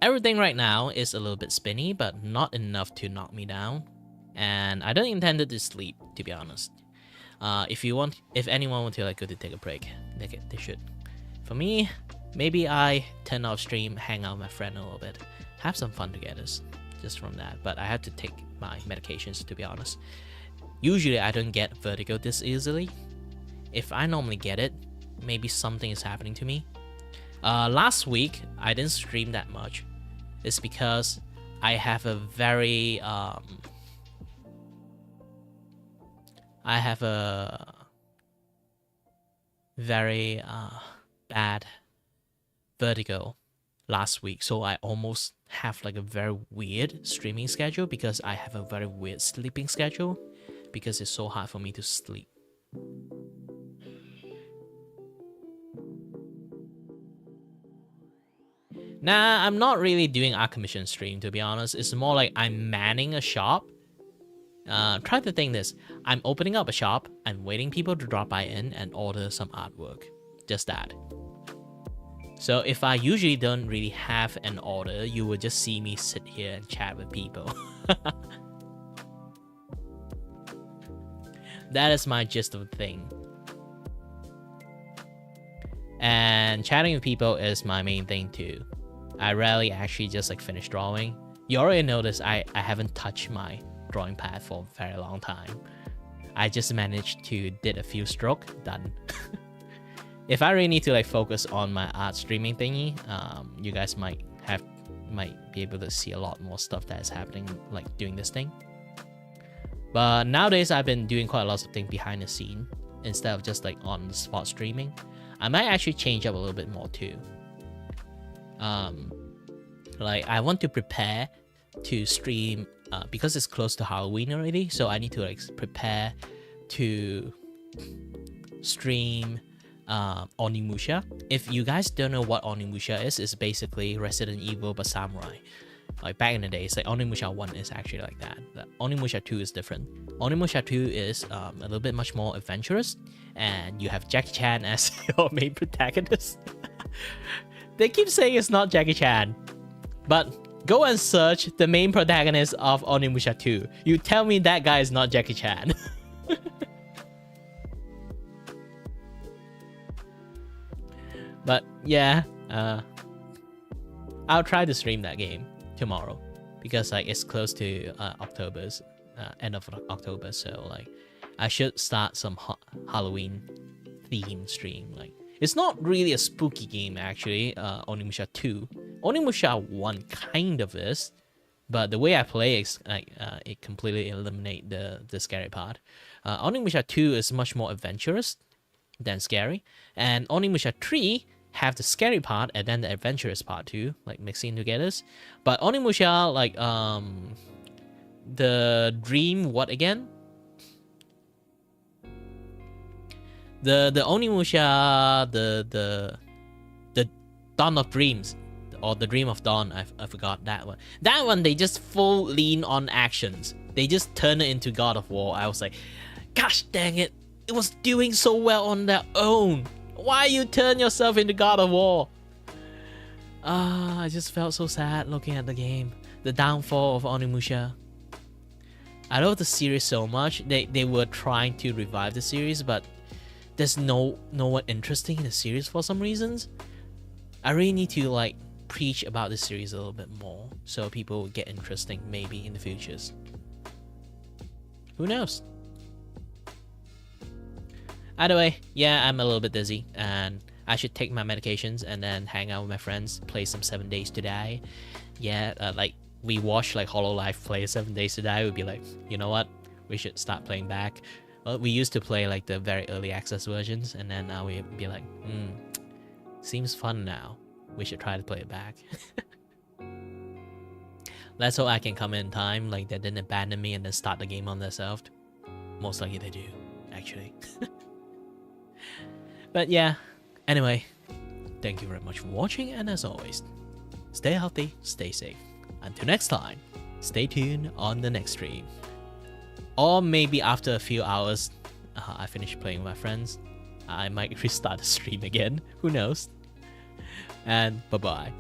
everything right now is a little bit spinny, but not enough to knock me down. And I don't intend to sleep, to be honest. If anyone want to like go to take a break, they should. For me, maybe I turn off stream, hang out with my friend a little bit, have some fun together, just from that. But I have to take my medications, to be honest. Usually I don't get vertigo this easily. If I normally get it, maybe something is happening to me. Last week I didn't stream that much. It's because I have a very bad vertigo last week, so I almost have like a very weird streaming schedule because I have a very weird sleeping schedule because it's so hard for me to sleep. Nah, I'm not really doing a commission stream, to be honest. It's more like I'm manning a shop. Try to think this. I'm opening up a shop, I'm waiting people to drop by in and order some artwork. Just that. So if I usually don't really have an order, you would just see me sit here and chat with people. That is my gist of the thing. And chatting with people is my main thing too. I rarely actually just like finish drawing. You already noticed I haven't touched my drawing pad for a very long time. I just managed to did a few strokes, done. If I really need to like focus on my art streaming thingy, you guys might be able to see a lot more stuff that is happening like doing this thing. But nowadays I've been doing quite a lot of things behind the scene instead of just like on the spot streaming. I might actually change up a little bit more too. Like I want to prepare to stream because it's close to Halloween already, so I need to like prepare to stream Onimusha. If you guys don't know what Onimusha is, it's basically Resident Evil but samurai. Like back in the days, like Onimusha 1 is actually like that. The Onimusha 2 is different. Onimusha 2 is a little bit much more adventurous, and you have Jackie Chan as your main protagonist. They keep saying it's not Jackie Chan, but go and search the main protagonist of Onimusha 2. You tell me that guy is not Jackie Chan. But yeah, I'll try to stream that game tomorrow because like it's close to October's end of October, so like I should start some Halloween theme stream. Like it's not really a spooky game actually. Onimusha 2, Onimusha 1 kind of is, but the way I play is like it completely eliminate the scary part. Onimusha 2 is much more adventurous than scary, and Onimusha 3 have the scary part and then the adventurous part too, like mixing together. But Onimusha, like the dream, what again? The Onimusha, the Dawn of Dreams, or the Dream of Dawn, I forgot that one. That one they just full lean on actions. They just turn it into God of War. I was like, gosh dang it, it was doing so well on their own. Why you turn yourself into God of War? I just felt so sad looking at the game. The downfall of Onimusha. I love the series so much. They were trying to revive the series, but there's no one interesting in the series for some reasons. I really need to like preach about the series a little bit more so people will get interesting maybe in the futures. Who knows? Either way, yeah, I'm a little bit dizzy and I should take my medications and then hang out with my friends, play some 7 Days to Die. Yeah, like we watch like Hololive play 7 Days to Die, we'd be like, you know what? We should start playing back. Well, we used to play like the very early access versions, and then now we'd be like, seems fun now. we should try to play it back. Let's hope I can come in time, like they didn't abandon me and then start the game on themselves. Most likely they do, actually. But yeah, anyway, thank you very much for watching, and as always, stay healthy, stay safe. Until next time, stay tuned on the next stream. Or maybe after a few hours, I finish playing with my friends, I might restart the stream again, who knows. And bye-bye.